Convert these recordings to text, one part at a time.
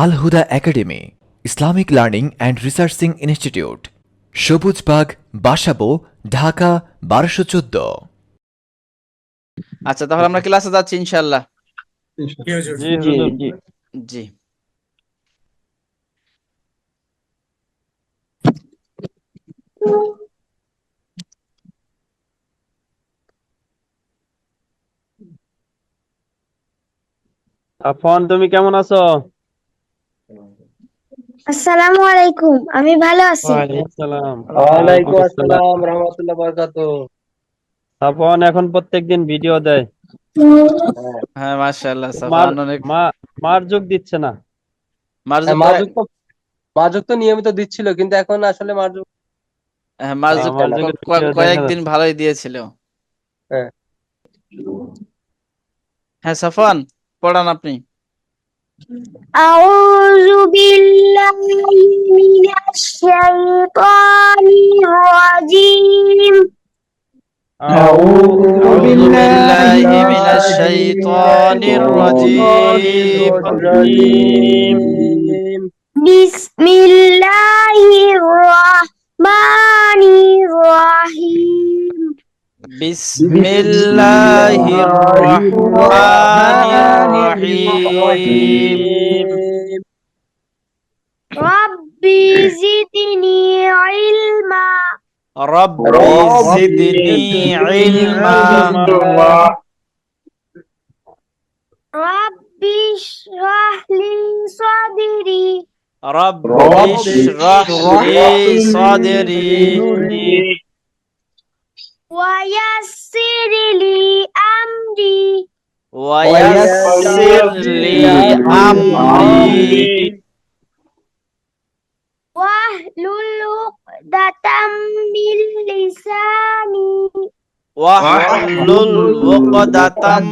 Al Huda academy, Islamic learning and researching institute, Sabujbag, Basabo, Dhaka ১২১৪। আচ্ছা, তাহলে আমরা ক্লাসে যাচ্ছি ইনশাআল্লাহ। জি হুজুর। জি। আফওয়ান, তুমি কেমন আছো? আসসালামু আলাইকুম, আমি ভালো আছি। ওয়ালাইকুম আসসালাম। ওয়ালাইকুম আসসালাম রাহমাতুল্লাহ বারাকাতুহু। আফওয়ান এখন প্রত্যেকদিন ভিডিও দেয়। হ্যাঁ, মাশাআল্লাহ। মার সাফান অনেক মা মার যোগ দিচ্ছে না। মারজুক মাযুক তো নিয়মিত দিচ্ছিল, কিন্তু এখন আসলে মাযুক মারজুক দিচ্ছে না। মারজুকের ভিডিও দেখা কয়েকদিন যাচ্ছে। ভালোই দিয়েছিল। হ্যাঁ। হ্যাঁ, সাফান পড়ান আপনি। আউযু বিল্লাহি মিনাশ শাইতানির রাজিম। আউযু বিল্লাহি মিনাশ শাইতানির রাজিম। বিসমিল্লাহির রাহমানির রাহিম। বিসমিল্লাহির রহমানির রহিম। রাব্বি জিদনি ইলমা। রব্বি জিদনি ইলমা। রাব্বি ইশরাহলি সাদরি। রব্বি ইশরাহ লি সাদরি ওয়া ইয়াসসিরলি আমরি। ওয়া ইয়াসসির লি আমরি ওয়াহলুল উকদাতাম মিন লিসানি। ওয়াহলুল উকদাতাম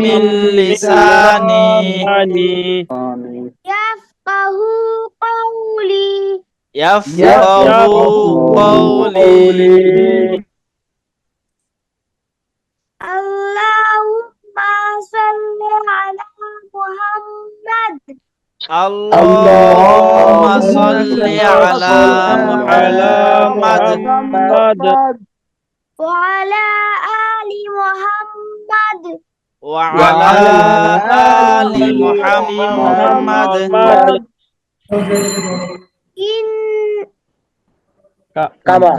মিন লিসানি ইয়াফকাহু কওলি। ইয়াফকাহু কওলি। আল্লাহুম্মা সাল্লি আলা মুহাম্মাদ। আল্লাহুম্মা সাল্লি আলা মুহাম্মাদ ওয়া আলা আলি মুহাম্মাদ। ওয়া আলা আলি মুহাম্মাদ ইন কামা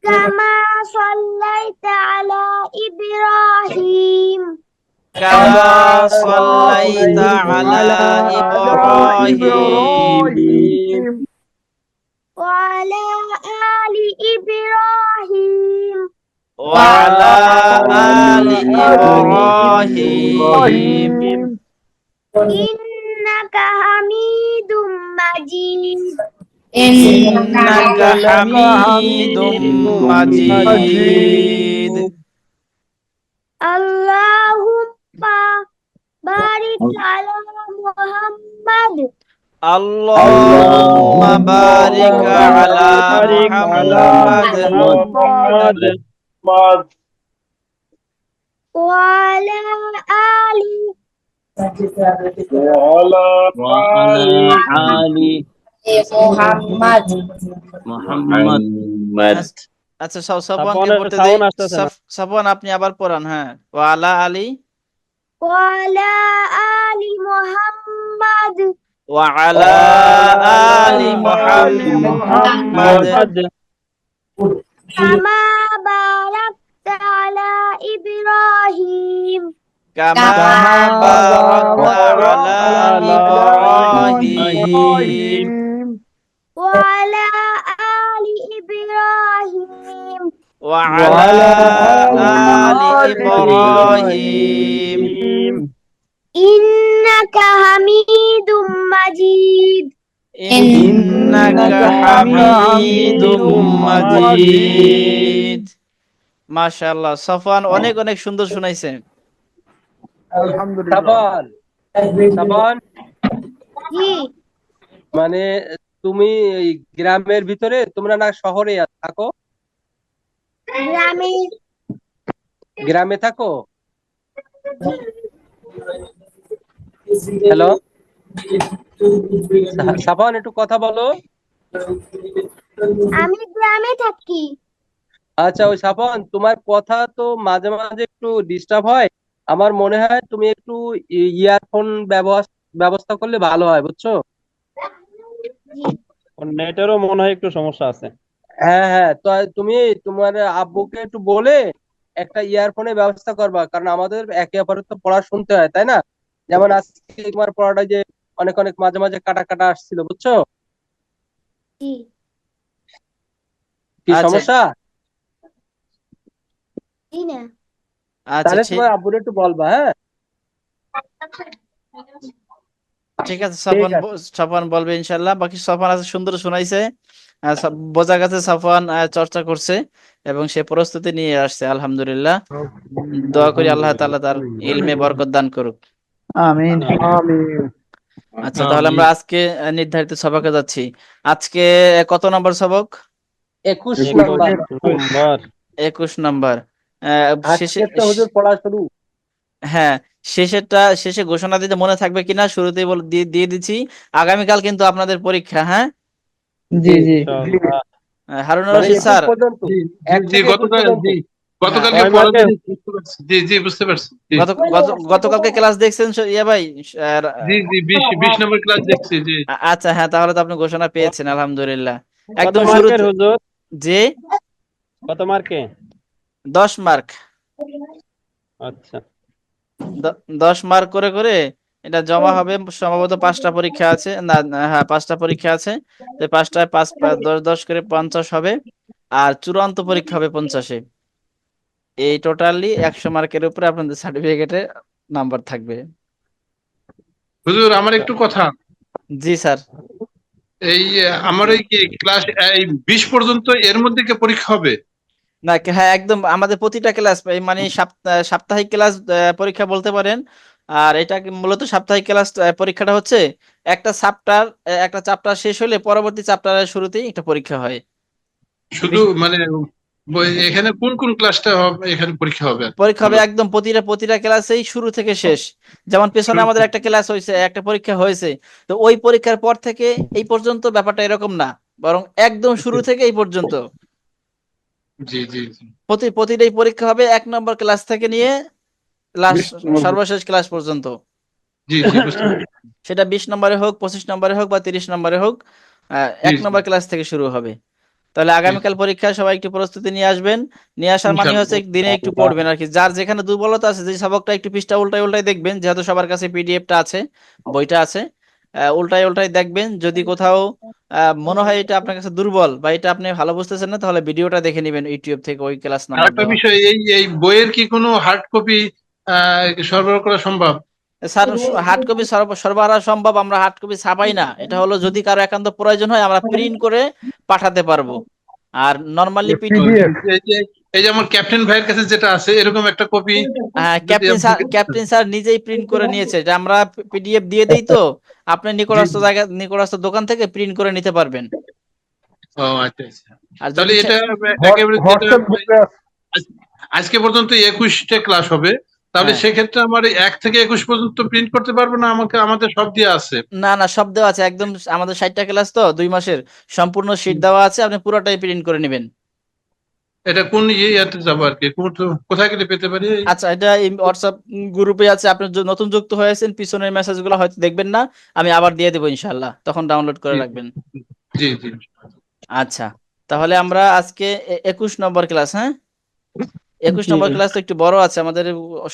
কামা সাল্লাইতা আলা ইব্রাহিম। কামা সাল্লাইতা আলা ইব্রাহিম ওয়া আলা আলি ইব্রাহিম ওয়া আলা আলি ইব্রাহিম ইন্নাকা হামিদুম মাজিদ। ইন্নাকা হামিদুম মাজিদ। আল্লাহুম্মা বারিক আলা মুহাম্মাদ। আল্লাহুম্মা বারিক আলা মুহাম্মাদ ওয়া আলা আলি মুহাম্মদ। আচ্ছা, সাফওয়ানকে সাফওয়ানের পড়তে দেই। সাউন্ড আসতেছে না। সাফওয়ান আপনি আবার পড়ান। হ্যাঁ, ওয়া আলা আলি ওয়া আলা আলি মুহাম্মাদ ওয়া আলা আলি মুহাম্মাদ কামা বারাকতা আলা ইব্রাহিম কামা বারাকতা আলা ইব্রাহিম ওয়া আলা আলি ইব্রাহিম ওয়া আলা আলি ইব্রাহিম ইন্নাকা হামিদুম মাজিদ। ইন্নাকা হামিদুম মাজিদ। মাশাআল্লাহ, সাফওয়ান অনেক অনেক সুন্দর শুনাইছেন। সাবান সাবান জি, মানে তুমি এই গ্রামের ভিতরে, তোমরা না শহরে থাকো? গ্রামে। গ্রামে থাকো? হ্যালো, সাফওয়ান একটু কথা বলো। আমি গ্রামে থাকি। আচ্ছা, ওই সাফওয়ান, তোমার কথা তো মাঝে মাঝে একটু ডিস্টার্ব হয়। আমার মনে হয় তুমি একটু ইয়ারফোন ব্যবস্থা করলে ভালো হয়, বুঝছো? জি। নেটেরও মনে হয় একটু সমস্যা আছে। হ্যাঁ হ্যাঁ, তো তুমি তোমার আব্বুকে একটু বলে একটা ইয়ারফোনের ব্যবস্থা করবা, কারণ আমাদের একে অপরের তো পড়া শুনতে হয়, তাই না? যেমন আজকে তোমার পড়াটা যে অনেক অনেক মাঝে মাঝে কাটা কাটা আসছিল, বুঝছো? জি। কি আচ্ছা সমস্যা? জি না। আচ্ছা তাহলে ঠিক তোমার আব্বুর একটু বলবা, হ্যাঁ? ঠিক আছে, ঠিক আছে। সফওয়ান বলবে ইনশাল্লাহ। বাকি সফওয়ান আছে সুন্দর শোনাইছে, বোঝা গেছে সফওয়ান চর্চা করছে এবং সে প্রস্তুতি নিয়ে আসছে আলহামদুলিল্লাহ। দোয়া করি আল্লাহ তাআলা তার ইলমে বরকত দান করুক। আমিন। আমিন। আচ্ছা, তাহলে আমরা আজকে নির্ধারিত সবকে যাচ্ছি। আজকে কত নম্বর সবক? 21 21 নাম্বার। নম্বর। 21 নম্বর। শেষে আজকে তো হুজুর পড়া শুরু। হ্যাঁ, শেষে ঘোষণা দিতে মনে থাকবে কিনা শুরুতেই দিয়ে দিচ্ছি। আগামীকাল কিন্তু আপনাদের পরীক্ষা, হ্যাঁ? জি জি। ইনশাআল্লাহ। হারুনুর মানে রশিদ 21 স্যার, পর্যন্ত, জি 1 জি থেকে 21 গতকাল পর্যন্ত। জি হ্যাঁ, গতকালকে কয় পড়া মার্কের? জিনিস বুঝতে পারছি। জি জি বুঝতে পারছি। জি গতকালকে ক্লাস দেখছেন ইয়া ভাই? আর, জি জি 20 নম্বর ক্লাস দেখছি। জি আচ্ছা হ্যাঁ, তাহলে তো আপনি ঘোষণা পেয়েছেন আলহামদুলিল্লাহ। কত একদম মার্কের শুরুতে হুজুর? যে কত মার্কে? 10 মার্ক, আচ্ছা। 10 মার্ক করে করে এটা জমা হবে। সম্ভবত 5টা পরীক্ষা আছে, না না, হ্যাঁ 5টা পরীক্ষা আছে। তো 5টায় 10 10 করে 50 হবে, আর চূড়ান্ত পরীক্ষা হবে 50-এ। এই টোটালি 100 মার্কের উপরে আপনাদের সার্টিফিকেটে নাম্বার থাকবে। হুজুর, আমার একটু কথা। জি স্যার। এই আমার এই ক্লাস এই 20 পর্যন্ত এর মধ্যে কি পরীক্ষা হবে? না, হ্যাঁ একদম আমাদের প্রতিটা ক্লাস, মানে সাপ্তাহিক ক্লাস পরীক্ষা বলতে পারেন। আর এটা মূলত সাপ্তাহিক ক্লাস পরীক্ষাটা হচ্ছে একটা চ্যাপ্টার শেষ হলে পরবর্তী চ্যাপ্টারের শুরুতেই একটা পরীক্ষা হয়। শুধু বিশ- মানে এখানে কোন কোন ক্লাসটা হবে, এখানে পরীক্ষা হবে আর কি? পরীক্ষা হবে মূলত একদম প্রতিটা ক্লাসেই শুরু থেকে শেষ। যেমন পেছনে শুরু আমাদের থেকে। একটা ক্লাস হয়েছে, একটা পরীক্ষা হয়েছে। তো ওই পরীক্ষার পর থেকে এই পর্যন্ত ব্যাপারটা এরকম না, বরং একদম শুরু থেকে এই পর্যন্ত জি জি জি প্রতিটাই পরীক্ষা হবে 1 নম্বর ক্লাস থেকে নিয়ে লাস্ট সর্বশেষ ক্লাস পর্যন্ত। জি জি বুঝতে পারছি। সেটা 20 নম্বরে হোক, 25 নম্বরে হোক, বা 30 নম্বরে হোক, জি এক জি নম্বর ক্লাস থেকে শুরু হবে। তাহলে জি আগামীকাল পরীক্ষায় সবাই একটু প্রস্তুতি নিয়ে আসবেন। নিয়ে আসার মানে হচ্ছে ইনশাআল্লাহ। দিনে একটু পড়বেন আর কি। যার যেখানে দুর্বলতা আছে, যে সবকটা একটু পৃষ্ঠা উল্টাই উল্টাই দেখবেন, যেহেতু সবার কাছে পিডিএফটা আছে, বইটা আছে, উল্টাই উল্টাই দেখবেন। যদি কোথাও মনে হয় এটা আপনার কাছে দুর্বল বা এটা আপনি ভালো বুঝতেছেন না, তাহলে ভিডিওটা দেখে নেবেন ইউটিউব থেকে, ওই ক্লাস নাম্বার আরেকটা দেওয়া। বিষয়, এই এই বইয়ের কি কোনো হার্ড কপি সরবরাহ করা সম্ভব? স্যার, হার্ড কপি সরবরাহ সম্ভব, আমরা হার্ড কপি ছাপাই না। এটা হলো যদি কারো একান্ত প্রয়োজন হয় আমরা প্রিন্ট করে পাঠাতে পারবো। আর নরমালি ও, এই যে আমার ক্যাপ্টেন ভাইয়ের কাছে যেটা আছে এরকম একটা কপি যদি ক্যাপ্টেন স্যার নিজেই প্রিন্ট করে নিয়েছে, এটা আমরা পিডিএফ দিয়ে দেই। তো আপনি জি নিকটস্থ নিকটস্থ দোকান থেকে প্রিন্ট করে নিতে পারবেন। ও আচ্ছা আচ্ছা। আর তাহলে যদি এটা একেবারে যেটা আজ- আজকে পর্যন্ত 21টা ক্লাস হবে, তাহলে হ্যাঁ, সেক্ষেত্রে আমার এই 1 থেকে 21 পর্যন্ত প্রিন্ট করতে পারবো না? আমাদের সব দিয়ে আছে। না না, সব দেওয়া আছে একদম। আমাদের 60টা ক্লাস তো 2 মাসের সম্পূর্ণ শীট দেওয়া আছে, আপনি পুরোটাই প্রিন্ট করে নেবেন। এটা কোন ইয়াতে যাবো আর কি, কোথায় গেলে পেতে পারি? আচ্ছা, এটা এই হোয়াটসঅ্যাপ গ্রুপে আছে। আপনি নতুন যুক্ত হয়েছেন, পিছনের মেসেজগুলো হয়তো দেখবেন না, আমি আবার দিয়ে দেবো ইনশাল্লাহ, তখন ডাউনলোড করে জি রাখবেন। জি জি আচ্ছা, তাহলে আমরা আজকে 21 নম্বর ক্লাস, হ্যাঁ 21 জি নম্বর ক্লাস তো একটু বড় আছে আমাদের,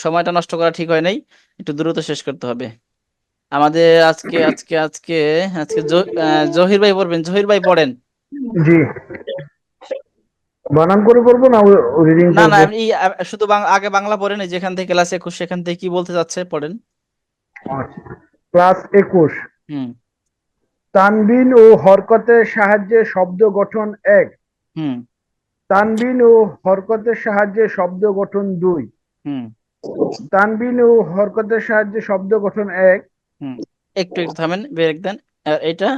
সময়টা নষ্ট করা ঠিক হয় নাই, একটু দ্রুত শেষ করতে হবে আমাদের। আজকে জহির ভাই পড়বেন, জহির ভাই পড়েন। জি। বানান করে পড়বো না রিডিং না না, পড়বো? আপনি শুধু আগে বাংলা পড়েন, এই যেখান থেকে ক্লাস 21 সেখান থেকে কি বলতে যাচ্ছে পড়েন। ক্লাস 21। হুম তানবিন ও হরকতের সাহায্যে শব্দ গঠন 1। হুম তানবিন ও হরকতের সাহায্যে শব্দ গঠন 2। হুম তানবিন ও হরকতের সাহায্যে শব্দ গঠন 1। হুম একটু একটু থামেন, ব্রেক দেন। এটা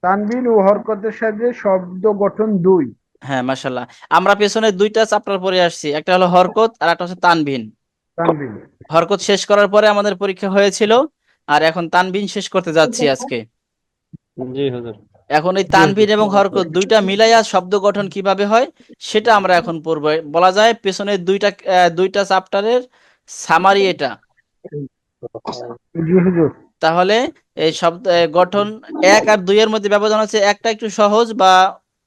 তানবিন ও হরকতের সাহায্যে শব্দ গঠন 2। হ্যাঁ, মাশাল্লাহ। আমরা পেছনে 2টা চ্যাপ্টার পড়ে আসছি, একটা হলো হরকত আর একটা হচ্ছে তানবিন। তানবিন। হরকত শেষ করার পরে আমাদের পরীক্ষা হয়েছিল, আর এখন তানবিন শেষ করতে যাচ্ছি আজকে। জি হুজুর। এখন এই তানবিন এবং হরকত দুইটা মিলাইয়া শব্দ গঠন কিভাবে হয় সেটা আমরা এখন পড়বো। বলা যায় পেছনের দুইটা চ্যাপ্টারের সামারি এটা। জি হুজুর। তাহলে এই শব্দ গঠন 1 আর 2 এর মধ্যে ব্যবধান আছে, একটা একটু সহজ বা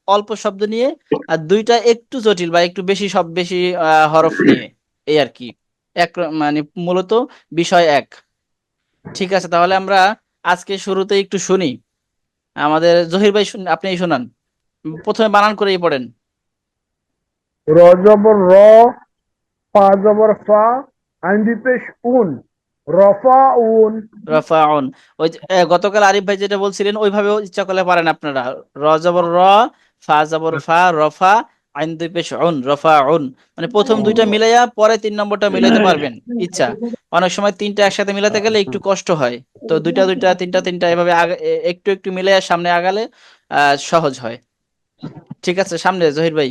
অল্প শব্দ নিয়ে, আর দুইটা একটু জটিল বা একটু বেশি হরফ নিয়ে, এই আর কি। এক মানে মূলত বিষয় এক। ঠিক আছে, তাহলে আমরা আজকে শুরুতে একটু শুনি। আমাদের জহির ভাই আপনি শোনান, প্রথমে বানান করেই পড়েন। র জবর র, ফা জবর ফা, আইন পেশ উন, রফা উন। রাফাউন। ওই যে, গতকাল আরিফ ভাই যেটা বলছিলেন ওইভাবেও ইচ্ছা করলে পারেন আপনারা। র জবর র, ফা জবর ফা, রফা, আইন দুই পেশ উন, রফাউন। মানে প্রথম দুইটা মিলাইয়া পরে 3 নম্বরটা মিলাইতে পারবেন ইচ্ছা। অনেক সময় তিনটা একসাথে মিলাতে গেলে একটু কষ্ট হয়। তো দুইটা দুইটা, তিনটা তিনটা, এভাবে একটু একটু মিলাইয়া সামনে আগালে সহজ হয়। ঠিক আছে, সামনে জহির ভাই।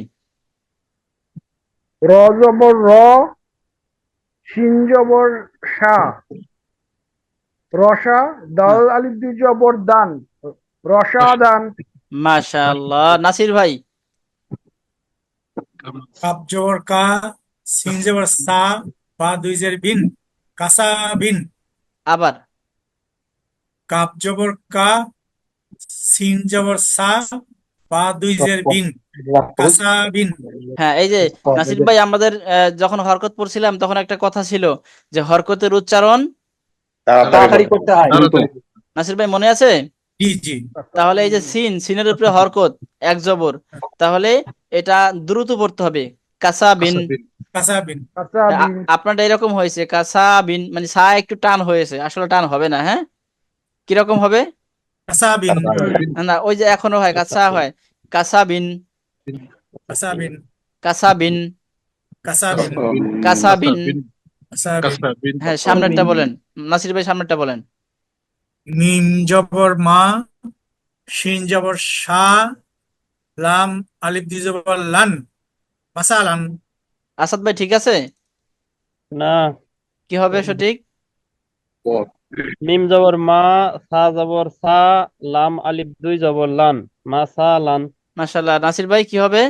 র জবর র, শিন জবর সা, রসা, দাল আলিফ দুই জবর দান, রসা দান। মাশাআল্লাহ। নাসির ভাই। কাপ জবর কা, সিন জবর সা, বা দুই জের বিন, কাসা বিন। আবার। কাপ জবর কা, সিন জবর সা, বা দুই জের বিন, কাসা বিন। হ্যাঁ, এই যে নাসির ভাই, আমাদের যখন হরকত পড়ছিলাম তখন একটা কথা ছিল যে হরকতের উচ্চারণ তাড়াতাড়ি করতে হয়। তাড়াতাড়ি। নাসির ভাই মনে আছে? জি জি। তাহলে এই যে সিনের উপরে হরকত এক জবর, তাহলে এটা দ্রুত পড়তে হবে। কাসা বিন। কাসা বিন। কাঁচা বিন। আপনারটা এরকম হয়েছে কাসা বিন, মানে সা একটু টান হয়েছে, আসলে টান হবে না। হ্যাঁ, কিরকম হবে? কাসা বিন। না, ওই যে এখনো হয়, কাসা হয়। কাসা বিন, কাসা বিন। কাসা বিন, কাসা বিন। কাসা বিন। কাসা বিন। হ্যাঁ, সামনেরটা বলেন, নাসির ভাই সামনেরটা বলেন। মিম জবর মা, শিন জবর সা, লাম আলিফ দুই জবর লান, মাসালান। আসাদ ভাই ঠিক আছে? না, কি হবে সঠিক? মিম জবর মা, সা জবর সা, লাম আলিফ দুই জবর লান, মাসালান। মাশাআল্লাহ। নাসির ভাই কি হবে?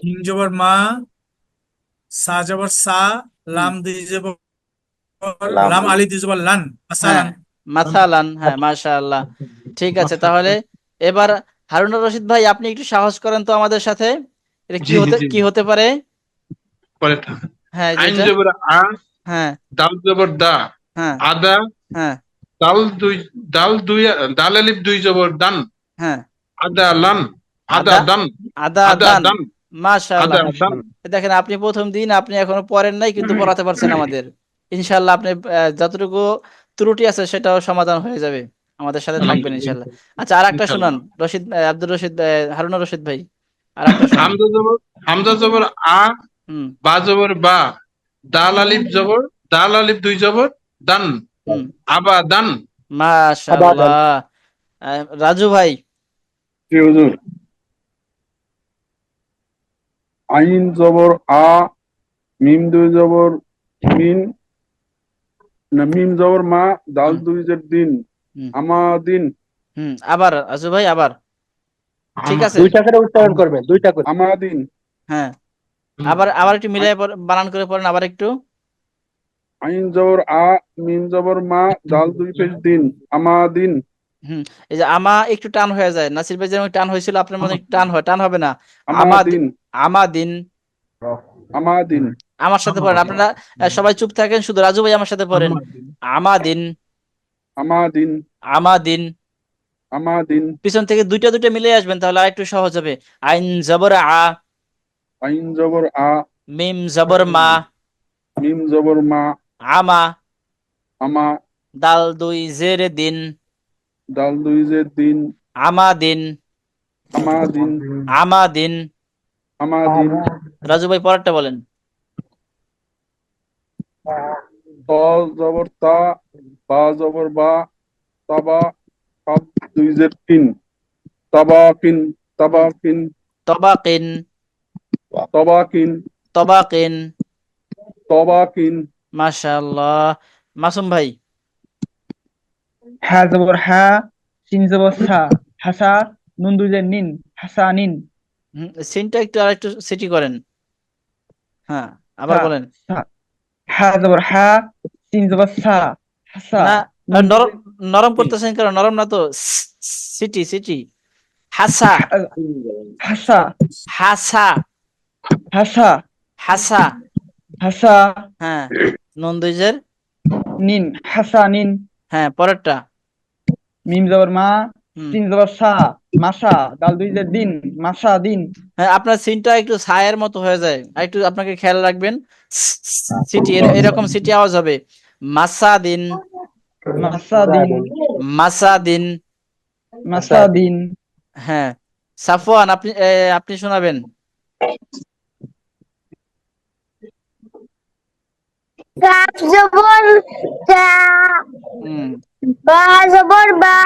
মিম জবর মা, সা জবর সা, লাম দুই জবর লাম আলিফ দুই জবর লান, হ্যাঁ, মাসালান। মাসালান। হ্যাঁ, মাশাআল্লাহ। ঠিক আছে, তাহলে এবার হারুনুর রশিদ ভাই আপনি একটু সাহস করেন তো আমাদের সাথে। এটা জি জি জি। কি হতে পারে? পরেরটা। হ্যাঁ, আইন যেটা। জবর আ, হ্যাঁ, দাল জবর দা, হ্যাঁ, আদা, হ্যাঁ, দাল দুই, দাল দুই, দাল আলিফ দুই জবর দান, হ্যাঁ। আদা লান, আদা আদা, দান, আদা আদা দান। দান, মাশাআল্লাহ। আদা দান। দেখেন, আপনি প্রথম দিন, আপনি এখনো পড়েন নাই কিন্তু পড়াতে পারছেন আমাদের। ইনশাআল্লাহ আপনি যতটুকু ত্রুটি আছে সেটাও সমাধান হয়ে যাবে, আমাদের সাথে থাকবেন ইনশাআল্লাহ। আচ্ছা, আর একটা শুনান, ইনশাআল্লাহ। রশিদ আব্দুর রশিদ, হারুনুর রশিদ ভাই, আর একটা শুনান। হামজা জবর, হামজা জবর আ, হুম, বা জবর বা, দাল আলিফ জবর, দাল আলিফ দুই জবর দান, হুম। আবা দান। আবাদান। মাশাআল্লাহ। রাজু ভাই। জি হুজুর। আইন জবর আ, মিম দুই জবর মিন, না মিম জবর মা, দাল হুম, দুই জের দিন, হুম, আমাদিন। হুম। আবার রাজু ভাই, আবার। ঠিক আছে। দুইটা করে উচ্চারণ করবেন, দুইটা করে। আমাদিন। হ্যাঁ, আবার আবার একটু মিলাই বানান করে পড়েন আবার একটু। আইন জবর আ, মিম জবর মা, দাল দুই পেশ দিন, আমাদিন। হুম। এই যে আমা একটু টান হয়ে যায়, নাসির ভাই যেমন টান হয়েছিল আপনার মধ্যে একটু টান হয়, টান হবে না। আমাদ, আমাদিন। আমাদিন। আমাদিন। আমার সাথে পড়েন আপনারা, সবাই চুপ থাকেন, শুধু রাজু ভাই আমার সাথে পড়েন। আমাদিন, আমাদিন। আমাদিন। আমাদিন। পিছন থেকে দুইটা দুইটা মিলে আসবেন, তাহলে আরেকটু সহজ হবে। আইন জবর আ, আইন জবর আ, মিম জবর মা, মিম জবর মা, আমা, আমা, দাল দুই জের দিন, দাল দুই জের দিন, আমাদিন, আমাদিন। আমাদিন। আমাদিন। রাজু ভাই পরেরটা বলেন। ত জবর তা, বা জবর বা, তাবা, কাব দুই জের তিন, তাবাকিন। তাবাকিন। তবাকিন, তবাকিন। তবাকিন। তবাকিন। মাশাআল্লাহ। মাসুম ভাই। হা জবর হা, সিন জবর সা, হাসা, নুন দুই জের নিন, হাসানিন। সিনটা একটু আর একটু সিটি করেন। হ্যাঁ, আবার সা, বলেন। সা, হা জবর হা, সিন জবর সা, হাসা, না, নুন দুই নরম জের নরম করতেছেন কেন? নরম না তো। City city. হাসা, হাসা, হাসা, হাসা, হাসা। হাসা, হ্যাঁ, নুন দুই জের। নিন, হাসা নিন। হ্যাঁ, পরেরটা। মিম জবর মা, হুম। সিন জবর সা, মাসা, দাল দুই জের দিন, মাসা দিন। হ্যাঁ, আপনার সিনটা একটু ছায়ের মতো হয়ে যায়, আর একটু আপনাকে খেয়াল রাখবেন। সিটি এরকম সিটি আওয়াজ হবে। মাসা দিন, মাসা দিন, মাসা দিন। মাসা দিন। হ্যাঁ, সাফওয়ান, আপনি শোনাবেন। কাপ জবর কা, হুম। বা জবর বা,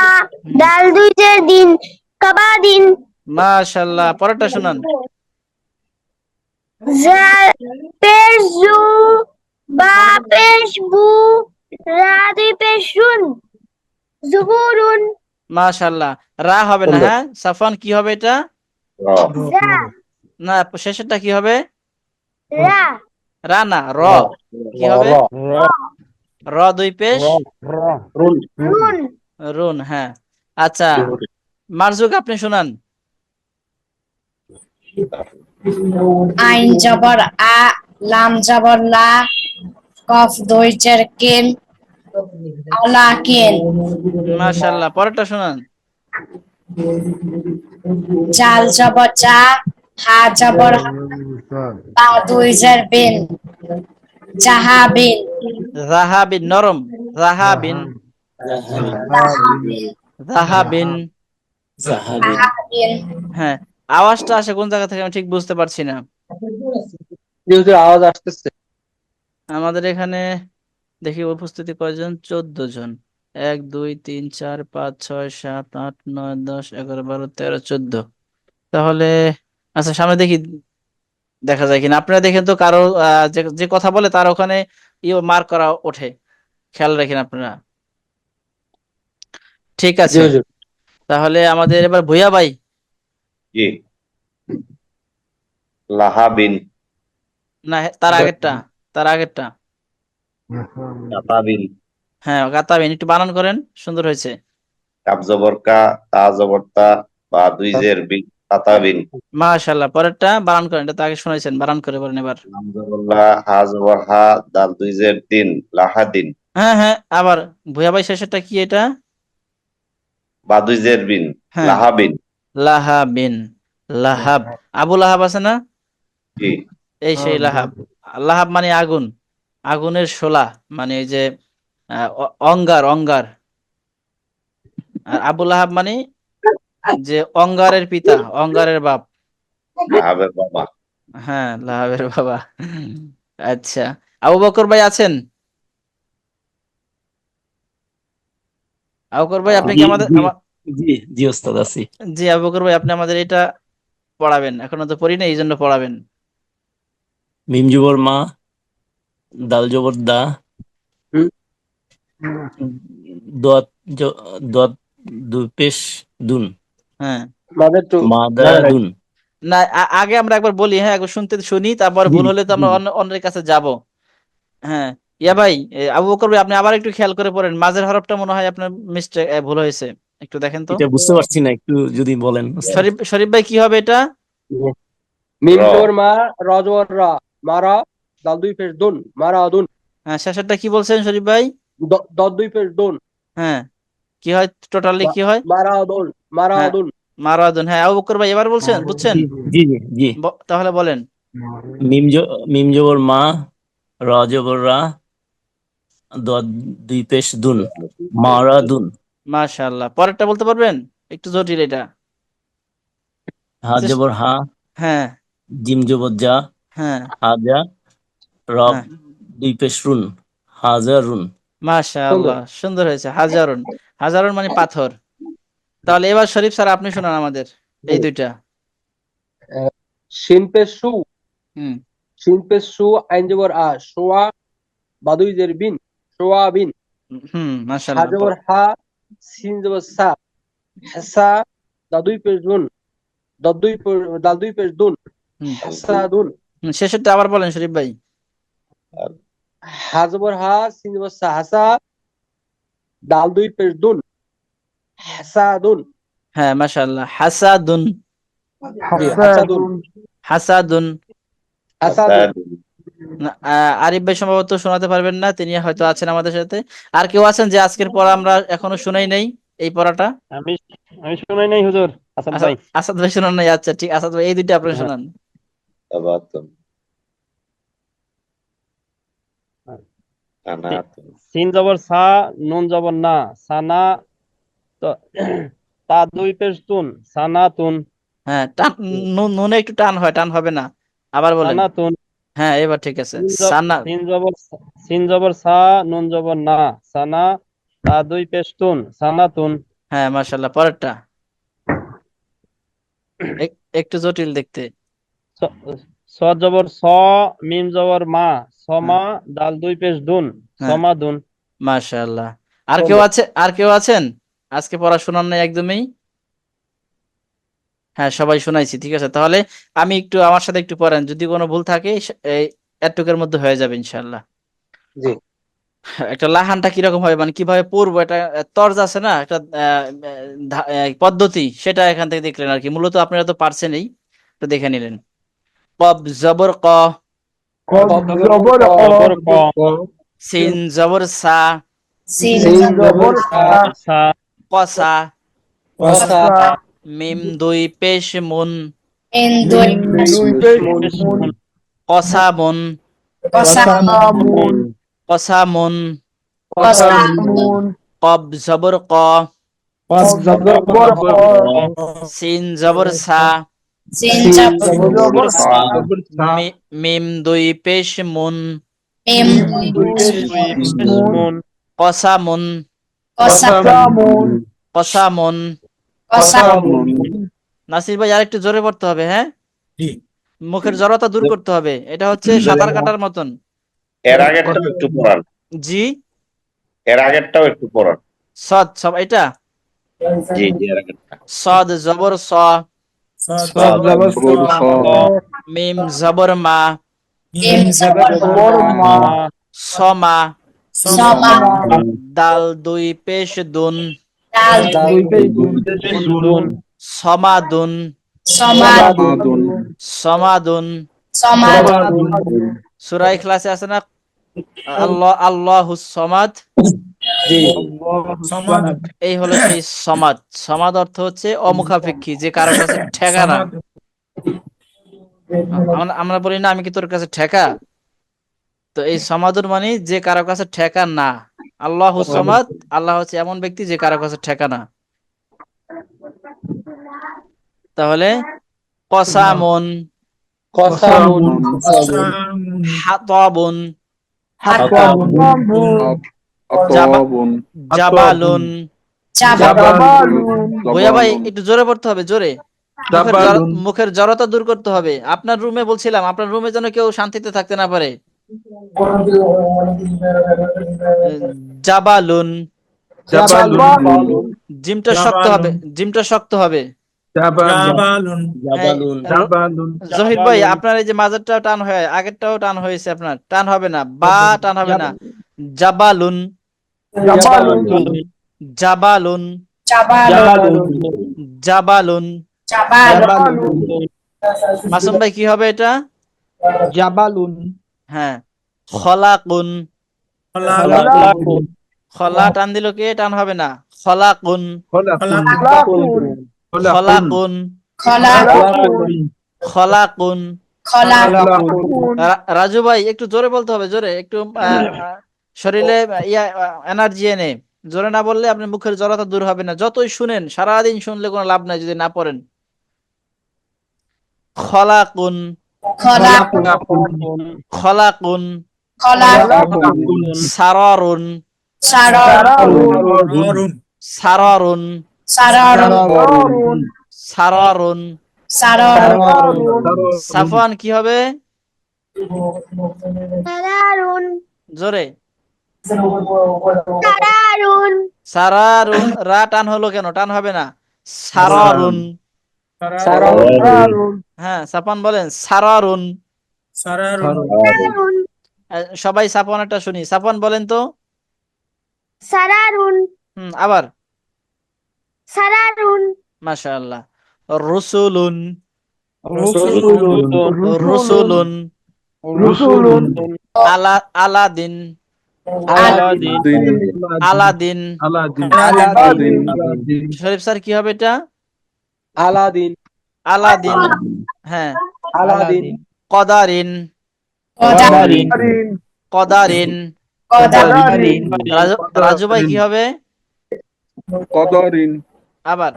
ডাল দুই জের দিন, কাবা দিন। মাশাআল্লাহ, পরেরটা শোনান। জা পেশ জু, বা পেশ বু, রা দুই পেশ শুন, জুবুরুন। মাশাআল্লাহ, রা হবে না। হ্যাঁ, সাফওয়ান, কি হবে এটা? জা, না, শেষেরটা কি হবে? রা, রা না, র। কি হবে? র দুই পেশ রুন। রুন। হ্যাঁ, আচ্ছা, মারজুক, আপনি শোনান। আইন জবর আ, লাম জবর লা, কফ দইজের কিন, আলাকিন। মাশাআল্লাহ, পরেরটা শোনান। জাল জবর জা, হা জবর হা, বা দুইজের বিন, জাহাবিন। রাহাবিন, নরম। রাহাবিন, জাহাবিন, রাহাবিন। জাহাবিন। হ্যাঁ, আওয়াজটা আসে কোন জায়গা থেকে আমি ঠিক বুঝতে পারছি না। জি হুজুর, আওয়াজ আসতেছে। আমাদের এখানে দেখি উপস্থিতি কয়জন? 14 জন। 1 2 3 4 5 6 7 8 9 10 11 12 13 14। তাহলে আচ্ছা, সামনে দেখি দেখা যায় কিনা। আপনারা দেখেন তো, কারো যে যে কথা বলে তার ওখানে মার্ক করা ওঠে, খেয়াল রাখেন আপনারা। ঠিক জি আছে, হুজুর। তাহলে আমাদের এবার ভুইয়া ভাই। জি, লাহাবিন, না, তার আগেরটা, তার আগেরটা। কাতাবিন, হ্যাঁ, গাতাবিন, একটু বানান করেন, সুন্দর হয়েছে। কাব জবর কা, তা জবর তা, বা দুই জের বিন, কাতাবিন। মাশাআল্লাহ, পরেরটা বানান করেন, এটা তো আগে শুনাইছেন, বানান করে বলেন এবার। লাম জবর লা, হা জবর হা, দাল দুই জের দিন, লাহাদিন। হ্যাঁ হ্যাঁ, আবার ভুয়া ভাই, শেষেরটা কি এটা? বা দুই জের বিন, হ্যাঁ, লাহাবিন। লাহাবিন। লাহাব, আবু লাহাব আছে না? জি, এই সেই লাহাব। লাহাব মানে আগুন, আগুনের শোলা, মানে এই যে অঙ্গার, অঙ্গার। আর আবু লাহাব মানে যে অঙ্গারের পিতা, অঙ্গারের বাপ। লাহাবের বাবা। হ্যাঁ, লাহাবের বাবা। আচ্ছা, আবু বকর ভাই আছেন? আবু বকর ভাই, আপনি কি আমাদের জি জি ওস্তাদ আছি। জি, আবু বকর ভাই, আপনি আমাদের এটা পড়াবেন, এখনো তো পড়ি না, এই জন্য পড়াবেন। মিম জবর মা, দাল জবর দা, দত দত দুই পেশ দুন, হ্যাঁ, আমাদের তো মাদা দুন। না, আগে আমরা একবার বলি, হ্যাঁ, একবার শুনি, তারপর জি ভুল হলে তো আমরা অন্যের কাছে যাব। হ্যাঁ, ইয়া ভাই, আবু বকর ভাই, আপনি আবার একটু খেয়াল করে পড়েন, মাঝের হরফটা মনে হয় আপনার মিস্টেক, ভুল হয়েছে, একটু দেখেন তো। এটা বুঝতে পারছি না, একটু যদি বলেন ওস্তাদ। শরীফ ভাই, কি হবে এটা? মিম র, জবর মা, র জবর রা, মারা, দাল দুই পেশ দুন, মারা দুন। হ্যাঁ, শেষেরটা কি বলছেন শরীফ ভাই? দত দুই পেশ দুন, হ্যাঁ, কি হয় টোটালি, কি হয়? মারা দুন, মারা হ্যাঁ, দুন। মারাদুন। হ্যাঁ, আবু বকর ভাই, এবার বলছেন, বুঝছেন? জি জি জি জি। তাহলে বলেন। মিম জবর মা, র জবর রা, দত দুই পেশ দুন, মারা দুন। মাশাআল্লাহ, পরেরটা বলতে পারবেন? একটু জটিল এটা। হা জবর হা, হ্যাঁ জিম জবর যা, হ্যাঁ হাজা, র হ্যাঁ, দুই পেশ রুন, হাজারুন। সুন্দর। মাশাআল্লাহ, সুন্দর হয়েছে। হাজারুন, হাজারুন মানে পাথর। তাহলে এবার শরীফ স্যার, আপনি শোনান আমাদের এই দুইটা। শিন পেশ সু, হুম। শিন পেশ সু, আইন জবর আ, সোয়া, বা দুই জের বিন, সোয়া বিন। হুম, হা মাশাআল্লাহ। জবর হা, সিন জবর সা হাসা দাল দুই পেশ দুন দাল দুই পেশ দুন হাসাদুন। শেষেরটা আবার বলেন শরীফ ভাই। হা জবর হা সিন জবর সা হাসা দাল দুই পেশ দুন হাসাদুন। হ্যাঁ মাশাআল্লাহ, হাসাদুন। জি হাসাদুন হাসাদুন। হাসাদুন। আরিফ ভাই সম্ভবত শোনাতে পারবেন না, তিনি হয়তো আছেন আমাদের সাথে। আর কেউ আছেন যে আজকের পড়া আমরা এখনো শুনাই নাই এই পড়াটা? আমি আমি শুনাই নাই হুজুর। আসাদ ভাই। আসাদ ভাই শোনান নাই? আচ্ছা ঠিক, আসাদ ভাই এই দুইটা আপনি শোনান। তাবাতুন কানাতুন সিন জবর সা নুন জবর না সানা তো তা দুই পেশ তুন সানাতুন। হ্যাঁ, টান নুনে একটু টান হয়, টান হবে না, আবার বলেন। সানাতুন। হ্যাঁ এবার ঠিক আছে। সানা। সিন জবর সা নুন জবর না সানা তা দুই পেশ তুন সানাতুন। হ্যাঁ মাশাআল্লাহ, পরেরটা একটু জটিল দেখতে। স জবর স মিম জবর মা সমা দাল দুই পেশ দুন সমাদুন। মাশাআল্লাহ। আর কেউ আছে? আর কেউ আছেন আজকে পড়া শোনান নাই একদমই? হ্যাঁ সবাই শোনাইছি, ঠিক আছে। তাহলে আমি একটু আমার সাথে একটু পড়েন, যদি কোনো ভুল থাকে এই এতটুকুর মধ্যে হয়ে যাবে ইনশাআল্লাহ। জি। একটা লাহানটা কিরকম হবে, মানে কিভাবে পড়বো, এটা তর্জ আছে না একটা পদ্ধতি, সেটা এখান থেকে দেখলেন আর কি। মূলত আপনারা তো পারছেনই, তো দেখে নিলেন। কব জবর ক, কব জবর ক, সিন জবর সা, সিন জবর সা, কসা, কসা, মিম দুই পেশ মুন, মিম দুই পেশ মুন, কসামুন, কসামুন, কসামুন, কসামুন, কব জবর ক, কব জবর ক, সিন জবর সা, সিন জবর সা, মিম দুই পেশ মুন, মিম পেশ মুন, কসামুন, কসামুন, কসামুন। কসামুন। নাসির ভাই আর একটু জোরে পড়তে হবে, হ্যাঁ জি। মুখের জড়তা দূর করতে হবে, এটা হচ্ছে সাঁতার কাটার মতন। এর আগেরটাও একটু পড়ান, জি, এর আগেরটাও একটু পড়ান। সদ সব এটা। জি জি এর আগেরটা। সদ জবর স, সদ জবর স, মিম জবর মা, মিম জবর মা, সমা, সমা দাল দুই পেশ দুন, দাল দুই পেশ দুন, সমাদুন, সমাদুন, সমাদুন। সমাদুন। সূরা ইখলাসে আছে না আল্লাহুস সমাদ? সমাদ। এই হলো সেই সমাদ। সমাদ অর্থ হচ্ছে অমুখাপেক্ষী, যে কারো কাছে ঠেকা না। আমরা বলি না আমি কি তোর কাছে ঠেকা, তো এই সমাদুর মানে যে কারো কাছে ঠেকা না। আল্লাহুস সমাদ, আল্লাহ হচ্ছে এমন ব্যক্তি যে কারো কাছে ঠেকা না। তাহলে কসামুন, কসামুন, হাতাবুন, আতাবুন, জাবালুন। জাবালুন, ভুয়া ভাই একটু জোরে পড়তে হবে, জোরে। মুখের জড়তা দূর করতে হবে। আপনার রুমে বলছিলাম, আপনার রুমে যেন কেউ শান্তিতে থাকতে না পারে। জাবালুন, জাবালুন, জিমটা শক্ত হবে, জিমটা শক্ত হবে। জাবালুন। জহির ভাই আপনার এই যে মাঝেরটাও টান হয়, আগেরটাও টান হয়েছে, আপনার টান হবে না, বা টান হবে না। জাবালুন, জাবালুন, জাবালুন, জাবালুন। মাসুম ভাই কি হবে এটা? জাবালুন, হ্যাঁ, খলাকুন, খলাকুন, খলা টান দিল কে, টান হবে না। খলাকুন, খলাকুন, খলাকুন, খলাকুন। খলাকুন। রাজু ভাই একটু জোরে বলতে হবে, জোরে একটু শরীরে এনার্জি এনে। জোরে না বললে আপনার মুখের জড়তা দূর হবে না, যতই শুনেন, সারাদিন শুনলে কোনো লাভ নাই যদি না পড়েন। খলাকুন, খলাকুন, সারারুন, সারারুন, সারারুন, সারারুন। সাফওয়ান কি হবে? সারারুন, জোরে। সারারুন, সারারুন, রা টান হলো কেন? টান হবে না, সারারুন। সারারুন হ্যাঁ, সাপান বলেন সারারুন। সারারুন, সবাই সাপানেরটা শুনি, সাপান বলেন তো। সারারুন আবার। সারারুন মাশাআল্লাহ। রুসুলুন, রসুলুন, রুসুলুন। রুসুলুন আলাদিন, আলাদিন আলাদিন। আলাদিন শরীফ স্যার কি হবে এটা? আলাদিন আলাদিন। হ্যাঁ। আলাদিন কদারিন, কদারিন, কদারিন। কদারিন রাজু ভাই কি হবে? কদরিন আবার।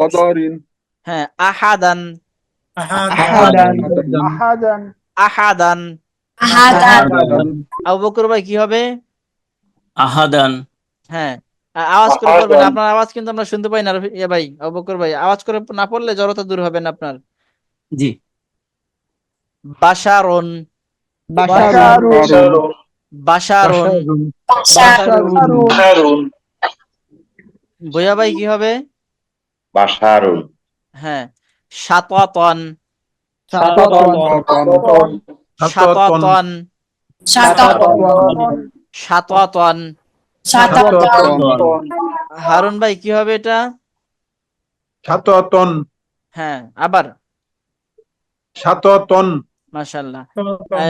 কদরিন হ্যাঁ, আহাদান, আহাদান, আহাদান আহাদান। আহাদান, আবু বকর ভাই কি হবে? আহাদান, হ্যাঁ, আওয়াজ করে পড়বেন, আপনার আওয়াজ কিন্তু আমরা শুনতে পাই না ভাই, আবু বকর ভাই আওয়াজ করে না পড়লে জড়তা দূর হবে না আপনার। জি। বাশারুন, বাশারুন বাশারুন। বাশারুন ভৈয়া ভাই কি হবে? বাশারুন হ্যাঁ, শাতাতন, সাতাতন শাতাতন, সাতাতন, শাতাতন। সাতাতন, হারুন ভাই কি হবে এটা? সাততন হ্যাঁ, আবার। সাততন। মাশাআল্লাহ।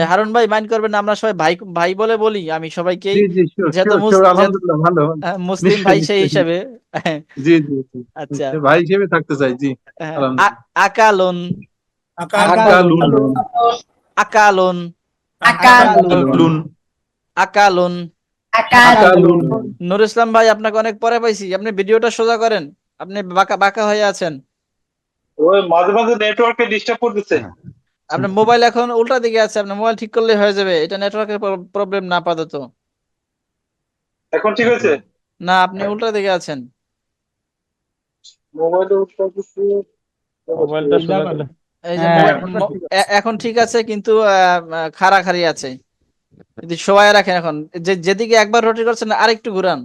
হারুন ভাই মাইন্ড করবেন না, আমরা সবাই ভাই ভাই বলে বলি, আমি সবাইকেই, জি জি sure, যেহেতু sure, sure, আলহামদুলিল্লাহ ভালো মুসলিম নিশ্চয়ই, ভাই সেই নিশ্চয়ই। হিসাবে। জি জি জি আচ্ছা। ভাই হিসেবে থাকতে চাই জি আলহামদুলিল্লাহ। আকালুন, আকালুন আকালুন, আকালুন আকালুন। আকালুন নুর ইসলাম ভাই আপনাকে অনেক পরে পাইছি, আপনি ভিডিওটা সোজা করেন, আপনি বাঁকা বাঁকা হয়ে আছেন। ওই মাঝে মাঝে নেটওয়ার্কে ডিস্টার্ব করতেছে। আপনার মোবাইল এখন উল্টা দিকে আছে, আপনার মোবাইল ঠিক করলে হয়ে যাবে, এটা নেটওয়ার্কের প্রবলেম না আপাতত। এখন ঠিক আছে? না, আপনি উল্টা দিকে আছেন। মোবাইলে মোবাইলটা সোজা করো। এই যে হ্যাঁ, এখন ঠিক আছে, কিন্তু খাড়াখাড়ি আছে, যদি সবাই রাখেন। এখন যেদিকে একবার রোটেট করছেন আরেকটু ঘুরান।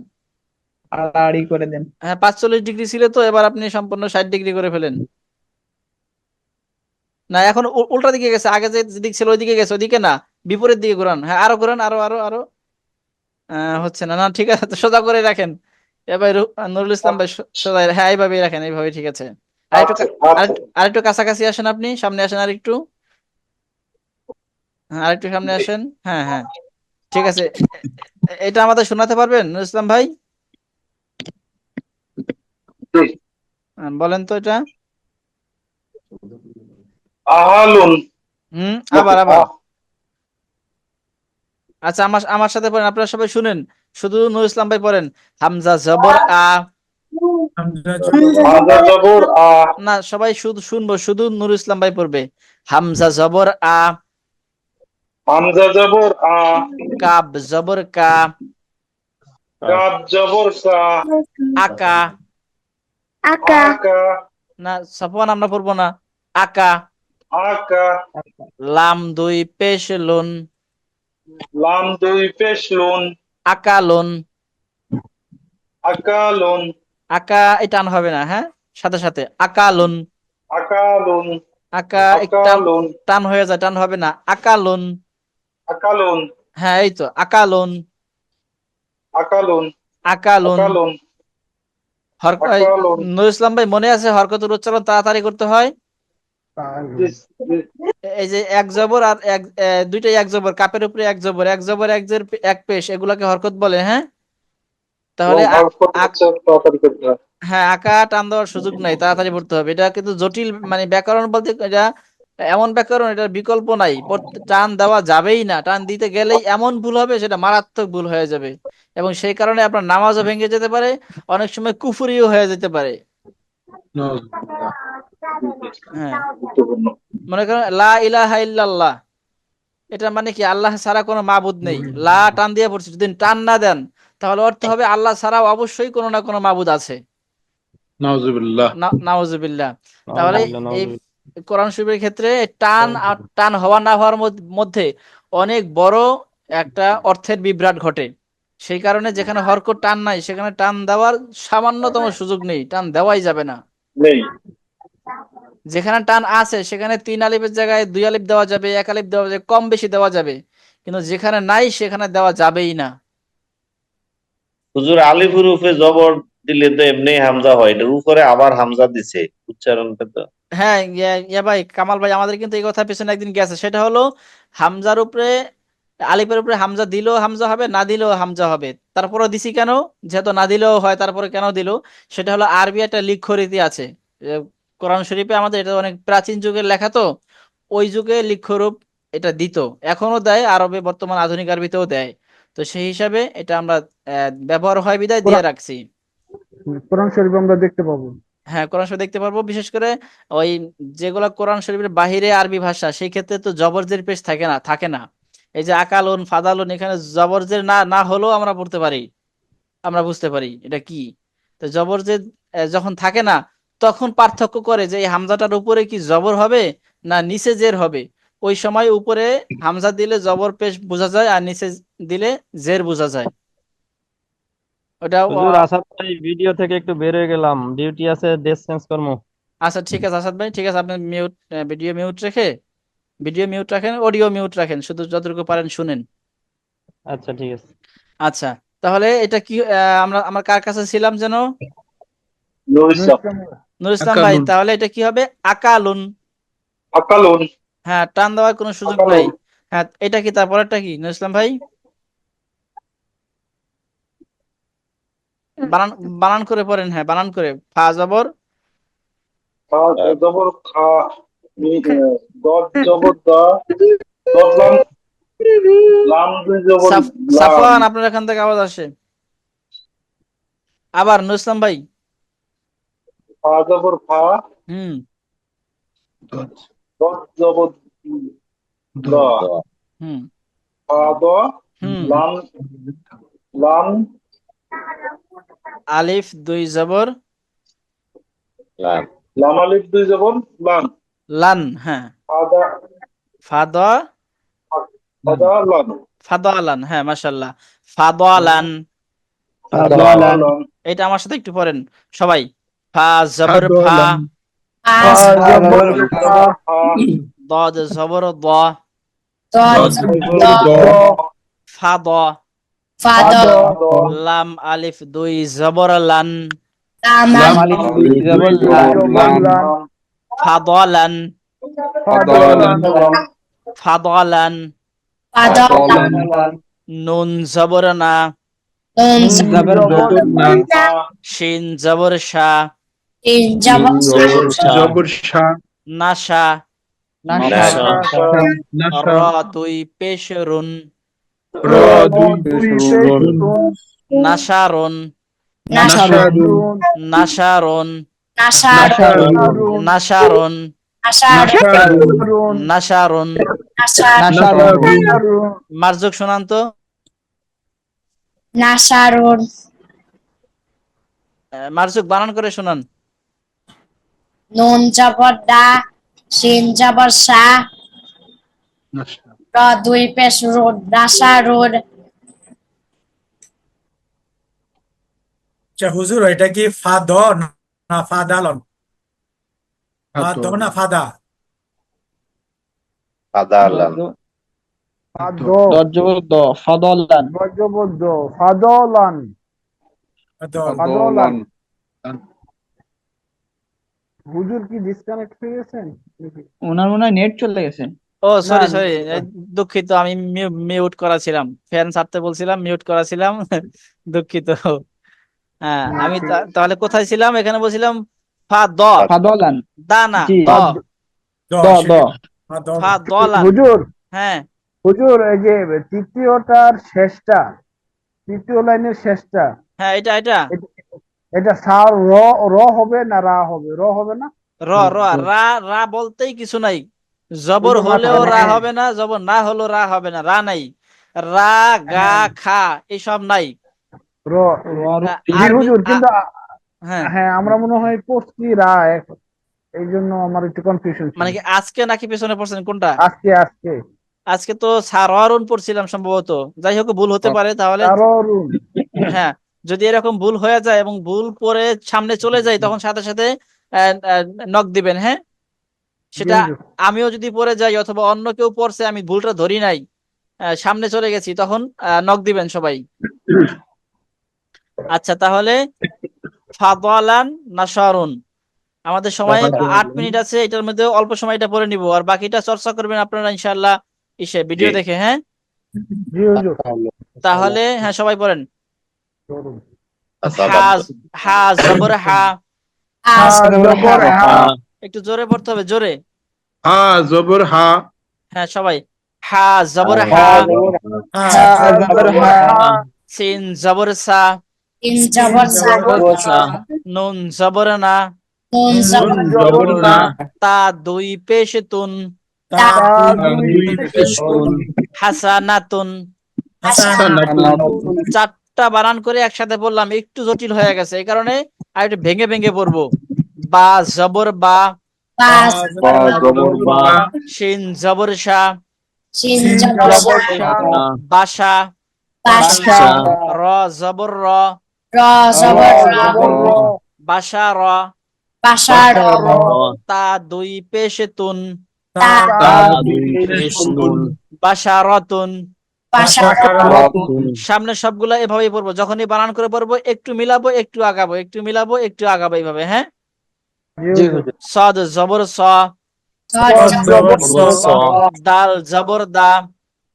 আড়াআড়ি করে দেন। হ্যাঁ, 45 ডিগ্রি ছিল তো, এবার আপনি সম্পূর্ণ 60 ডিগ্রি করে ফেলেন। না, এখন উল্টা দিকে গেছে, আগে যে দিক ছিল ওইদিকে গেছে, ওইদিকে না, বিপরীত দিকে ঘুরান। হ্যাঁ, আরো ঘুরান, আরো আরো আরো। হচ্ছে না, না ঠিক আছে, তো সোজা করে রাখেন। এবার নুরুল ইসলাম ভাই সোজা, হ্যাঁ এইভাবেই রাখেন, এইভাবে ঠিক আছে। আরেকটু কাছাকাছি আসেন, আপনি সামনে আসেন আরেকটু। হ্যাঁ, আরেকটু সামনে আসেন। হ্যাঁ হ্যাঁ, ঠিক আছে। এটা আমাদের শোনাতে পারবেন নুরুল ইসলাম ভাই? বলেন তো এটা। আহালুন আবার আবার। আচ্ছা, আমার সাথে পড়েন, আপনারা সবাই শুনেন, শুধু নুরুল ইসলাম ভাই পড়েন। হামজা জবর আ। হামজা জবর আ। না, সবাই শুধু শুনবো, শুধু নুরুল ইসলাম ভাই পড়বে। হামজা জবর আ। হামজা জবর আ। কাব জবর কা। কাব জবর কা। আকা। আকা আকা না, সাফওয়ান আমরা পড়বো না। আকা। আকা লাম দুই পেশ লুন। লাম দুই পেশ লুন। আকালুন। আকালুন আকা এটা টান হবে না, হ্যাঁ, সাথে সাথে আকালুন। আকালুন আকা একটা আকালুন টান হয়ে যায়, টান হবে না, আকালুন। আকালুন হ্যাঁ, এই তো আকালুন, আকালুন আকালুন। আকালুন আকালুন। নুরুল ইসলাম ভাই মনে আছে হরকতের উচ্চারণ তাড়াতাড়ি করতে হয়? এই যে এক জবর আর এক, দুইটাই এক জবর, কাপের উপরে এক জবর, এক জবর এক জের এক পেশ, এগুলাকে হরকত বলে। হ্যাঁ, তাহলে হ্যাঁ, আকা টান দেওয়ার সুযোগ নাই, তাড়াতাড়ি পড়তে হবে। এটা কিন্তু জটিল, মানে ব্যাকরণ বলতে এটা এমন ব্যাকরণ, এটার বিকল্প নাই, টান দেওয়া যাবেই না, টান দিতে গেলেই এমন ভুল হবে, সেটা মারাত্মক ভুল হয়ে যাবে, এবং সেই কারণে আপনার নামাজও ভেঙে যেতে পারে, অনেক সময় কুফরিও হয়ে যেতে পারে। হ্যাঁ, মনে করেন লা ইলাহা ইল্লাল্লাহ, এটা মানে কি আল্লাহ ছাড়া কোনো মাবুদ নেই, লা টান দিয়ে পড়ছে, যদি টান না দেন তাহলে অর্থ হবে আল্লাহ ছাড়া অবশ্যই কোনো না কোনো মাবুদ আছে। নাউজুবিল্লাহ নাউজুবিল্লাহ। তাহলে এই কোরআন শরীফের ক্ষেত্রে টান আর টান হওয়া না হওয়ার মধ্যে অনেক বড় একটা অর্থের বিভ্রাট ঘটে। সেই কারণে যেখানে হরকত টান নাই সেখানে টান দেওয়ার সামান্যতম সুযোগ নেই, টান দেওয়াই যাবে না। যেখানে টান আছে সেখানে 3 আলিফের জায়গায় 2 আলিফ দেওয়া যাবে, 1 আলিফ দেওয়া যাবে, কম বেশি দেওয়া যাবে, কিন্তু যেখানে নাই সেখানে দেওয়া যাবেই না। হুজুর আলিফের উপরে জবর দিলে তো এমনি হামজা হয়, এটার উপরে আবার হামজা দিছে, উচ্চারণটা তো হ্যাঁ ইয়া ভাই, কামাল ভাই, আমাদের কিন্তু এই কথা পেছনে একদিন গেছে। সেটা হলো হামজার উপরে, আলিফের উপরে হামজা দিলেও হামজা হবে, না দিলেও হামজা হবে। তারপরে দিছি কেন, যেহেতু না দিলেও হয় তারপরে কেন দিল, সেটা হলো আরবি একটা লিখ্যরীতি আছে। এ, কোরআন শরীফে আমাদের এটা অনেক প্রাচীন যুগের লেখা তো, ওই যুগে লিখ্যরূপ এটা দিত, এখনো দেয়, আরবে বর্তমান আধুনিক আরবিতেও দেয়। তো সেই হিসাবে এটা আমরা ব্যবহার হয় বিদায় দিয়ে রাখছি। কোরআন শরীফ আমরা দেখতে পাবো। হ্যাঁ, কোরআন শরীফ দেখতে পারবো, বিশেষ করে ওই যেগুলা কোরআন শরীফের বাহিরে আরবি ভাষা, সেই ক্ষেত্রে তো জবরজের পেশ থাকে না। এই যে আকালুন ফাদালুন, এখানে জবরজের না না হলেও আমরা পড়তে পারি, আমরা বুঝতে পারি এটা কি। তো জবরজের যখন থাকে না, তখন পার্থক্য করে যে এই হামজাটার উপরে কি জবর হবে না নিচে জের হবে। ওই সময় উপরে হামজা দিলে জবর পেশ বোঝা যায়, আর নিচে দিলে জের বোঝা যায়। ওটা হুজুর আসাদ ভাই, ভিডিও থেকে একটু বের হয়ে গেলাম, ডিউটি আছে, ড্রেস চেঞ্জ করবো। আচ্ছা ঠিক আছে আসাদ ভাই, ঠিক আছে, আপনি ভিডিও মিউট রেখে, ভিডিও মিউট রাখেন, অডিও মিউট রাখেন, শুধু যতটুকু পারেন শুনেন। আচ্ছা ঠিক আছে। আচ্ছা, তাহলে এটা কি আমরা কার কাছে ছিলাম যেন? নুর ইসলাম। নুর ইসলাম ভাই, আকালুন। তাহলে এটা কি হবে? আকালুন। আকালুন। হ্যাঁ, টান দেওয়ার কোনো সুযোগ আকালুন। নাই। হ্যাঁ, এটা কি, তারপরেরটা কি নুর ইসলাম ভাই? বানান বানান করে পড়েন, হ্যাঁ বানান করে। ফা জবর, খা জবর খা, দদ জবর দা, দদ লাম, লাম দুই জবর লাম, সাফওয়ান, আপনার এখান থেকে আওয়াজ আসে। আবার নুর ইসলাম ভাই। ফা জবর ফা, হুম, দদ জবর দা, হুম, ফা দ, হুম, লাম, লাম, আলিফ 2 জবর লাম। লাম আলিফ দুই জবর লাম, লান, হ্যাঁ, ফাদা, ফাদা, ফাদা লাম, ফাদালান, হ্যাঁ মাশাআল্লাহ, ফাদালান। ফাদালান এটা আমার সাথে একটু পড়েন সবাই। ফা জবর ফা, জবর ফা, ضاد জবর দ, ফাদ, লাম আলিফ 2 জবর লান, লাম আলিফ দুই জবর লাম ফাদালান, ফাদালান। নুন জবর না, জবর না শিন জবর শা, জবর শাহ, নাশা, নাশা র 2 পেশ রুন, র দুই পেশ রুন, নাশারুন, নাশারুন, নাশারুন, নাশারুন, নাশারুন, নাশারুন, নাশারুন। নাশারুন। মার্জুক শোনান তো। নাসারুন, মার্জুক বানান করে শোনান। নুন জবর দা, শিন জবর সা, র 2 পেশ রুড, নাসারুন। আচ্ছা হুজুর, এটা কি ফা দ না ফা দালন? ফা দ না ফাদা? ফাদা লাম। দদ জবর দ, ফাদালান জবর দ, ফাদলান, ফাদলান। হুজুর কি ডিসকানেক্ট হয়ে গেছেন? ওনার মনে হয় নেট চলে গেছে। ও সরি না, সরি, দুঃখিত, আমি মিউট করা ছিলাম, ফ্যান ছাড়তে বলছিলাম, মিউট করা ছিলাম। দুঃখিত। হ্যাঁ, আমি তাহলে কোথায় ছিলাম? এখানে বলছিলাম ফা দ, ফাদালান, দা না, জি দ, দ দ ফা দ। ফা দলান। হুজুর হ্যাঁ, হুজুর এই যে তৃতীয়টার শেষটা, তৃতীয় লাইনের শেষটা, হ্যাঁ, এটা এটা র হবে না রা হবে? র হবে না? র র রা, রা বলতেই কিছু নাই। জবর ওই যে হলেও মাঝখানে, রা হবে না, জবর না হলেও রা হবে না, রা নাই। রা, গা, খা এসব নাই। র জি আরবি হুজুর, কিন্তু হ্যাঁ, হ্যাঁ আমরা মনে হয় পড়ছি রা এই জন্য আমার একটু কনফিউশন ছিল। মানে কি আজকে নাকি পেছনে পড়ছেন কোনটা? আজকে আজকে আজকে তো সারওয়ারুন পড়ছিলাম সম্ভবত, যাই হোক ভুল হতে পারে। তাহলে তারুন। হ্যাঁ, যদি এরকম ভুল হয়ে যায় এবং ভুল পরে সামনে চলে যায় তখন সাথে সাথে নক দিবেন, হ্যাঁ। সেটা জি, আমিও যদি পড়ে যাই অথবা অন্য কেউ পড়ছে, আমি ভুলটা ধরি নাই, সামনে চলে গেছি, তখন নক দিবেন সবাই। আচ্ছা, তাহলে ফাদালান নাশারুন, আমাদের সময় 8 মিনিট আছে, এটার মধ্যে অল্প সময়টা পড়ে নিব, আর বাকিটা চর্চা করবেন আপনারা ইনশাআল্লাহ ভিডিও দেখে, হ্যাঁ। জি হুজুর। তাহলে হ্যাঁ, সবাই পড়েন। আচ্ছা, হা, হা জবর হা, হা জবর হা, একটু জোরে পড়তে হবে, জোরে। হা জবর হা, হ্যাঁ সবাই, হা জবর হা হা, হা জবর হা সিন জবর সা, সিন জবর সা, নুন জবর না, নুন নুন জবর জবর না, তা দুই পেশ তুন, তা, দুই পেশ তুন, হাসানাতুন। হাসানাতুন। 4টা বানান করে একসাথে বললাম, একটু জটিল হয়ে গেছে, এই কারণে আর একটু ভেঙে ভেঙে পড়বো। বা জবর বা, বা বা জবর বা, শিন জবর শা, সিন জবর সা, বাসা, বাসা, র জবর র, র জবর র, জবর র, বাসা র, বাসার র, তা দুই পেশ তুন, তা, তা দুই পেশ নুন, বাসা রতুন। বাসার রাতুন, সামনে সবগুলা এভাবেই পড়বো, যখনই বানান করে পড়বো একটু মিলাবো একটু আগাবো, একটু মিলাবো একটু আগাবো, এইভাবে, হ্যাঁ। জি হুজুর। সদ জবর স, সদ জবর স, দাল জবর দা,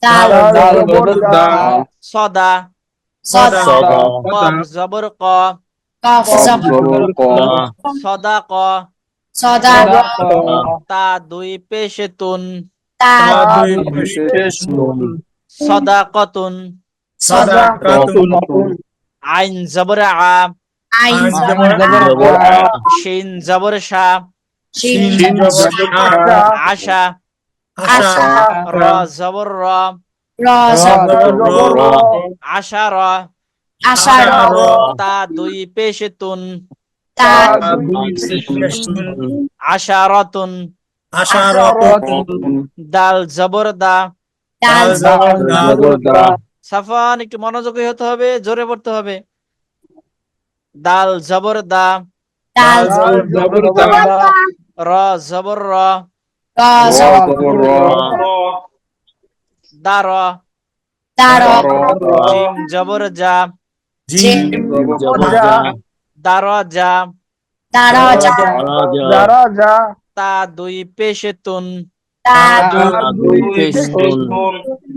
দাল দাল জবর দা, সদা, সদা, কফ জবর ক, কফ কফ জবর জবর ক, সদা ক, সদা, তা দুই পেশ তুন, তা, তা দুই পেশ নুন, সদা কতুন। সাদাকাতুন। আইন জবর আ, আইন জবর জবর আ, শিন জবর শা, শিন শিন জবর জবর আ, আশা, আশা, র জবর র, র জবর জবর র, আশা র, আশার তা দুই পেশ তুন, তা, দুই পেশ নুন, আশা রতুন। আশারাতুন। দাল জবর দা, দাল জবর দা, জবর দা, সাফান একটু মনোযোগী হতে হবে, জোরে পড়তে হবে। দাল জবর দা, দাল জবর দা, র জবর র, র র জবর জবর র, দা র, দার জিম জবর যা, জিম জবর যা, দার যা, দার যা, যারা যা, তা দুই পেশ তুন, তা, দুই পেশ নুন,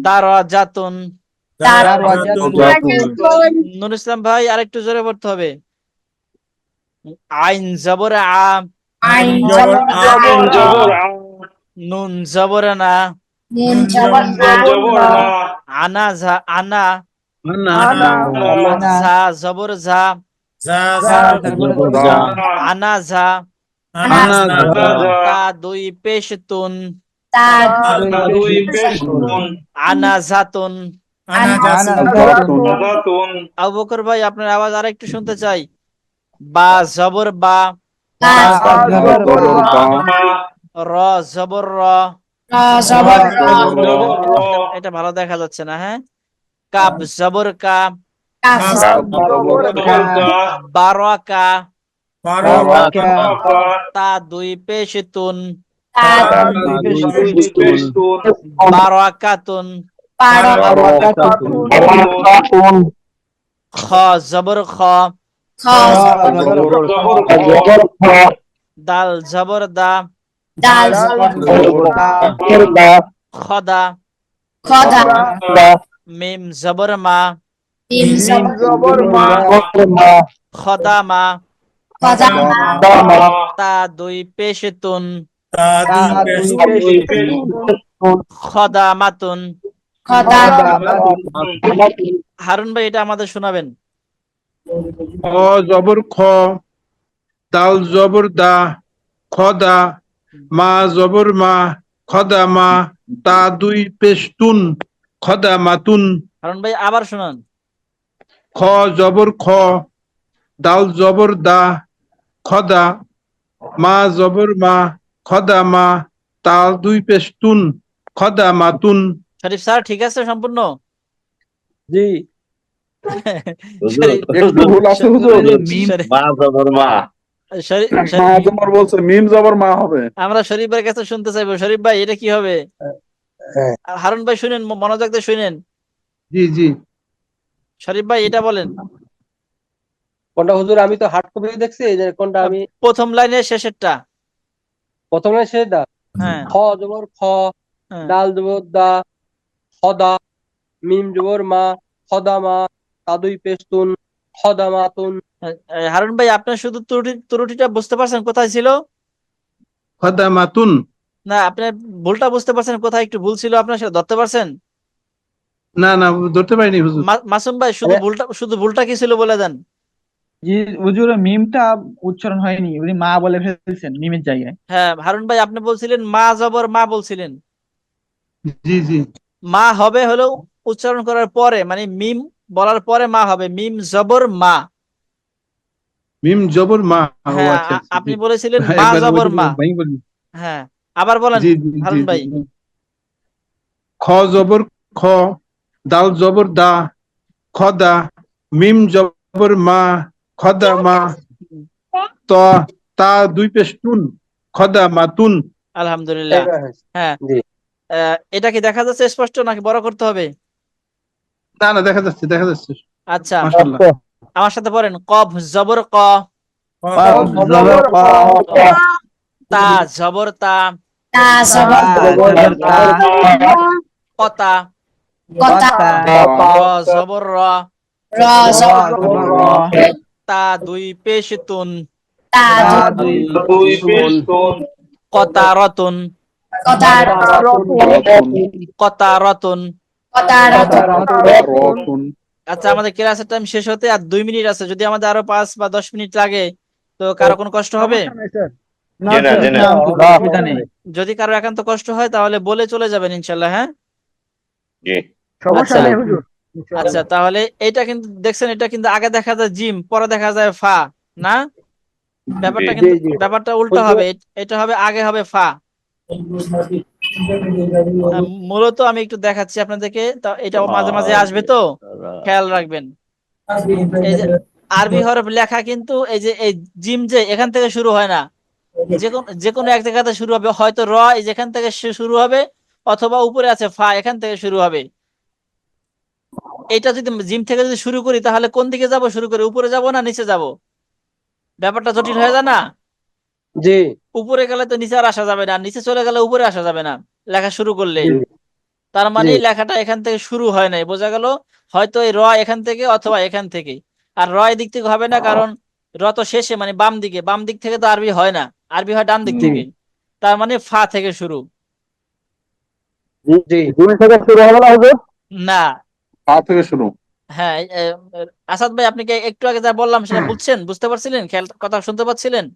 দার জাতুন। দার নুর ইসলাম ভাই আরেকটু জোরে পড়তে হবে। আইন জবর আ, আইন জবর নুন জবর না, নুন জবর আনা ঝা আনা, আনা, ঝা জবর ঝা, জবর যা, আনা ঝা, আনা তা দুই পেশ তুন, তা, আনা জাতুন। রাতুন, আবু বকর ভাই আপনার আওয়াজ আরেকটু শুনতে চাই। বা জবর বা, বা বা জবর বা, র জবর র, র জবর এটা ভালো দেখা যাচ্ছে না, হ্যাঁ। কাব জবর কা, কাফ জবর কা, বারাকা, বারাকা, তা দুই পেশ তুন, তা, দুই পেশ নুন, বারাকাতুন। বারাকাতুন, খ জবর খ, খ জবর খ, দাল জবর দা, দাল জবর দা, খদা, খদা মিম জবর মা, মিম জবর মা, খদা মা, খদা তা দুই পেশ তুন, দুই পেশ খদা মাতুন। খদা হারুন ভাই এটা আমাদের শোনাবেন। খ জবর খ, দাল জবর দা, খদা, মা জবর মা, খদা মা, তা দুই পেশ তুন, খদা মাতুন। হারুন ভাই আবার শোনান। খ জবর খ, দাল জবর দা, খদা, মা জবর মা, খদা মা, তা দুই পেশ তুন, খদামাতুন। শরীফ স্যার ঠিক আছে সম্পূর্ণ? জি হুজুর শরীফ একটু ভুল আছে হুজুর। শরীফ- মা জবর মা। শরীফ- মা শরীফ- জবর বলছে, মিম জবর মা হবে। আমরা শরীফের কাছে শুনতে চাইবো, শরীফ ভাই এটা কি হবে? আর হারুন ভাই শুনেন, মনোযোগ দিয়ে শুনেন। জি জি। শরীফ ভাই এটা বলেন। কোনটা হুজুর? আমি তো হার্ড কপি দেখছি, এই যে কোনটা আমি প্রথম লাইনের শেষেরটা। প্রথমে সেটা হ্যাঁ খ জবর খ, হ্যাঁ। ডাল জবর দা, খদা, মিম জবর মা, খদামা, তাদুই পেস্তুন, খদামাতুন। হারুন ভাই আপনার শুধু ত্রুটিটা বুঝতে পারছেন কোথায় ছিল? খদামাতুন। না আপনার ভুলটা বুঝতে পারছেন কোথায় একটু ভুল ছিল আপনার, সেটা ধরতে পারছেন? না না, ধরতে পারিনি হুজুর। মাসুম ভাই শুধু ভুলটা কি ছিল বলে দেন। জি হুজুর, মিমটা উচ্চারণ হয়নি, উনি মা বলে ফেলছেন মিমের জায়গায়। হ্যাঁ হারুন ভাই আপনি বলছিলেন মা জবর মা বলছিলেন। জি জি। মা হবে হলো উচ্চারণ করার পরে, মানে মিম বলার পরে মা হবে, মিম জবর মা। মিম জবর মা। ও হ্যাঁ আচ্ছা আচ্ছা, আপনি জি। বলেছিলেন হ্যাঁ, মা একবার জবর ওইটা মা। ভাই বলি। হ্যাঁ আবার বলেন জি জি জি হারুন ভাই। জি। খ জবর খ, দাল জবর দা, খদা, মিম জবর মা, খদা মা, ত তা দুই পেশ তুন, খদামাতুন। আলহামদুলিল্লাহ। এইবার হয়েছে। হ্যাঁ জি এটা কি দেখা যাচ্ছে স্পষ্ট নাকি বড় করতে হবে? না না, দেখা যাচ্ছে দেখা যাচ্ছে। আচ্ছা মাশাআল্লাহ। আমার সাথে পড়েন, কফ জবর ক, কফ জবর ক, তা জবর তা, তা জবর তা জবর তা, কতা, কতা, র জবর র, র র জবর জবর র, তা দুই পেশ তুন, তা তা দুই দুই পেস্তুন, কতা রতুন, কতা কতা রতুন। কতা রতুন। আচ্ছা আমাদের ক্লাসের টাইম শেষ হতে আর 2 মিনিট আছে, যদি আমাদের আরো 5 বা 10 মিনিট লাগে তো কারো কোনো কষ্ট হবে? সমস্যা নাই স্যার। না জেনা স্যার, জেনা। না, অসুবিধা নেই। যদি কারো একান্ত কষ্ট হয় তাহলে বলে চলে যাবেন ইনশাল্লাহ। হ্যাঁ জি। সমস্যা আচ্ছা নেই হুজুর। আচ্ছা তাহলে এটা কিন্তু দেখছেন, এটা কিন্তু আগে দেখা যায় জিম, পরে দেখা যায় ফা, না? ব্যাপারটা জি। কিন্তু জি। ব্যাপারটা উল্টো হবে, এটা হবে আগে হবে ফা। মূলত আমি একটু দেখাচ্ছি আপনাদেরকে, তা এটা মাঝে মাঝে আসবে তো খেয়াল রাখবেন। এই যে আরবি হরফ লেখা কিন্তু এই যে এই জিম যে এখান থেকে শুরু হয় না, যে কোনো এক জায়গাতে শুরু হবে, হয়তো র এই যেখান থেকে শুরু হবে, অথবা উপরে আছে ফা এখান থেকে শুরু হবে। এটা যদি জিম থেকে যদি শুরু করি তাহলে কোন দিকে যাব, শুরু করে উপরে যাব না নিচে যাব? ব্যাপারটা জটিল হয়ে যায় না? জি উপরে গেলে তো নিচে আর আসা যাবে না, নিচে চলে গেলে উপরে আসা যাবে না লেখা শুরু করলে। জি তার মানে জি লেখাটা এখান থেকে শুরু হয় নাই, বোঝা গেল? হয়তো এই র এখান থেকে অথবা এখান থেকে। আর র এদিক থেকে হবে না, কারণ র তো শেষে, মানে বাম দিকে, বাম দিক থেকে তো আরবি হয় না, আরবি হয় ডান দিক জি থেকে। তার মানে ফা থেকে শুরু জি জিম থেকে শুরু হবে না হুজুর? না। পা থেকে শুরু। হ্যাঁ আসাদ ভাই আপনি কি একটু আগে যা বললাম সেটা বুঝছেন, বুঝতে পারছিলেন, খেয়াল কথা শুনতে পাচ্ছিলেন?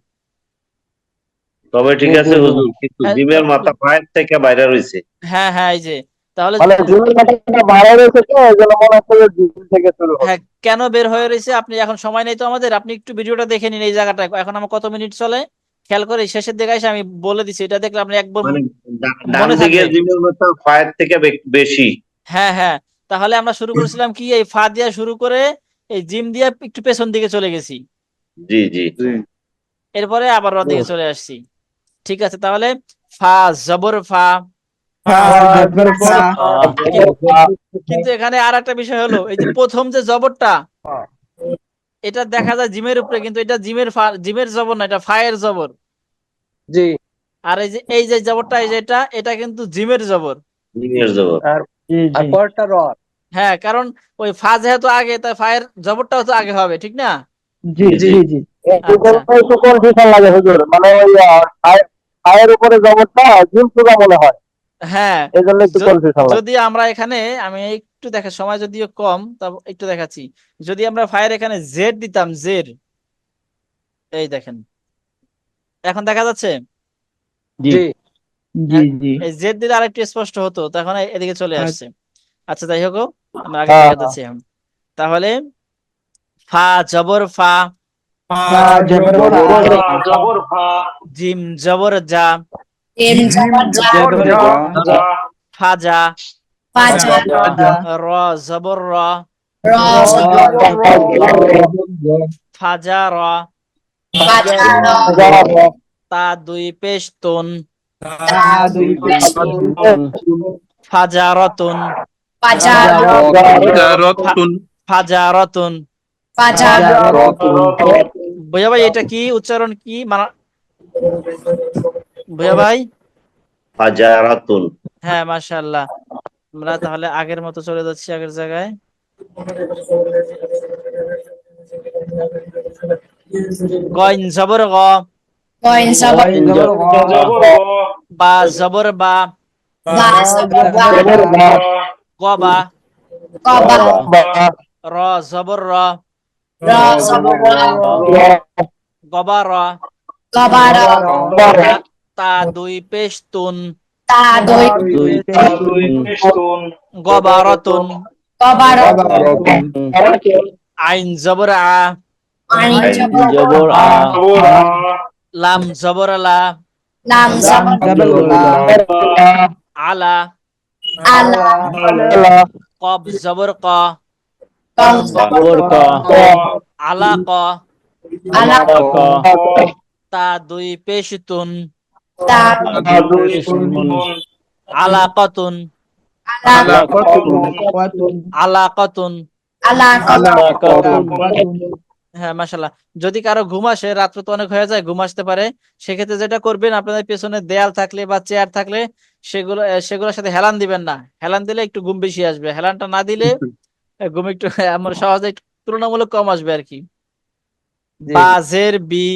তবে ঠিক আছে হুজুর, কিন্তু হ্যাঁ জিমের মাথা পায়ের থেকে বাইরে রয়েছে। হ্যাঁ হ্যাঁ এই যে তাহলে মানে জিমের মাথাটা বাইরে রয়েছে তো, এই জন্য মনে হচ্ছে যে জিম থেকে শুরু হবে। হ্যাঁ কেন বের হয়ে রয়েছে, আপনি এখন সময় নেই তো আমাদের, আপনি একটু ভিডিওটা দেখে নিন এই জায়গাটা, এখন আমার কত মিনিট চলে খেয়াল করে শেষের দিকে এসে আমি বলে দিচ্ছি, এটা দেখলে আপনি একবার মানে ডান মনে দিকে থাকবে। জিমের মাথা পায়ের থেকে বেশি। হ্যাঁ হ্যাঁ তাহলে আমরা শুরু করেছিলাম কি, এই ফা দিয়া শুরু করে এই জিম দিয়া একটু পেছন দিকে চলে গেছি, জি জি। জি। এরপরে আবার র দিকে চলে আসছি। ঠিক আছে তাহলে ফা জবর ফা। ফা জবর ফা, কিন্তু এখানে আর একটা বিষয় হলো, এই যে প্রথম যে জবরটা এটা দেখা যায় জিমের উপরে, কিন্তু এটা জিমের জবর না, এটা ফায়ের জবর। জি আর এই যে জবরটা, এই যে এটা কিন্তু জিমের জবর। জিমের জবর। আর জি আর জি পরেরটা র। হ্যাঁ কারণ ওই ফা যেহেতু আগে, তাই ফায়ের জবরটাও তো আগে হবে, ঠিক না? জি জি জি। আচ্ছা একটু কনফিউশন লাগে হুজুর, মানে ওই পায়ের উপরে জবরটা জিম সুরা মনে হয়, হ্যাঁ এই জন্য একটু কনফিউশন লাগে। যদি আমরা এখানে, আমি একটু দেখা সময় যদিও কম, তা একটু দেখাচ্ছি। যদি আমরা ফায়ের এখানে জেড দিতাম, জেড, এই দেখেন এখন দেখা যাচ্ছে, জি জি জি জি। এই জেড দিলে আরেকটু স্পষ্ট হতো, তখন এদিকে চলে আসছে। আচ্ছা যাই হোক, আমরা আগে হ্যাঁ, দেখাতেছি এখন। তাহলে ফা জবর ফা, ফা ফা জবর ফা, জিম জবর জা, জিম জবর জা, জবর যা। জা, ফাজা, ফাজা, র জবর র, র জবর ফাজা র, ফাজা র, তা দুই পেশ তুন, তা দুই পেশ তুন, ফাজারতুন, ফাজারাতুন ফাজারতুন। ফাজারতুন, ভৈয়া ভাই এটা কি উচ্চারণ কি মানা ভৈয়া ভাই? ফাজারাতুন। হ্যাঁ, মাশাআল্লাহ। আমরা তাহলে আগের মতো চলে যাচ্ছি আগের জায়গায়। গইন জবর গ, গইন জবর বা জবর বা, বা জবর বা, গবা, কবা, র জবর র, র জবর র, গবা র, কবার তা দুই পেশ তুন, তা দুই পেশ তুন, গবারতুন, কবার আইন জবর আ, আইন জবর আ, লাম জবর লা, লাম জবর আলা, আলা, কব জবর ক, কম জবর ক, আলা ক, আলা ক, তা দুই পেশ তুন, তা পেশ তুন, আলাকাতুন, আলা আলাকাতুন। আলা হ্যাঁ, মাশাআল্লাহ। যদি কারো ঘুম আসে, রাত্র তো অনেক হয়ে যায়, ঘুম আসতে পারে, সেক্ষেত্রে যেটা করবেন, আপনাদের পেছনে দেয়াল থাকলে বা চেয়ার থাকলে সেগুলোর সাথে হেলান দিবেন না। হেলান দিলে একটু ঘুম বেশি আসবে, হেলানটা না দিলে ঘুম একটু আমার সহজে তুলনামূলক কম আসবে আর কি। বাজের বি,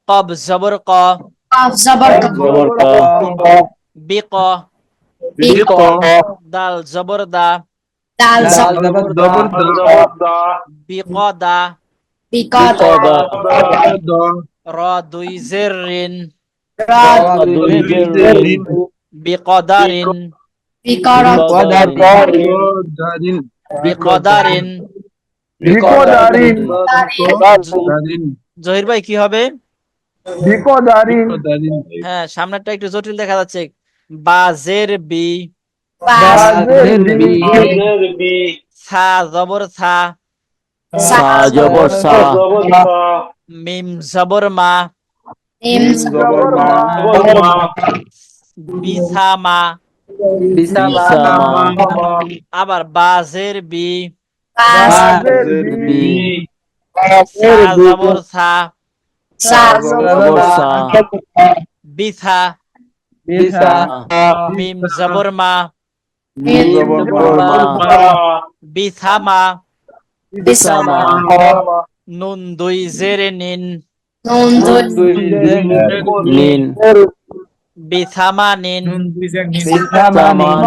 কব জবর ক, জবর জবর ক, বিক, বিক, দাল জবর দা, দাল জবর বিকদা, বিকদ র দুই জের রিন, র দুই জের ঋণ, বিকদারিন, বিকর বিকদারিন। বিকদারিন জহির ভাই কি হবে? বিকদারিন হ্যাঁ, সামনেরটা একটু জটিল দেখা যাচ্ছে। বাজের বি, সা জবর সা, সা জবর সা, মিম জবর মা, মিম জবর মা বিসা মা, বিসা মা, আবার বাজের বি, বাজের বি, সা জবর সা, জবর সা, বিসা, মিম জবর মা, মিম জবর মা, বিসামা, বিসামা, নুন দুই জেরে নিন, নুন দুই নিন, বিসামা নিন, বিসামা নিন,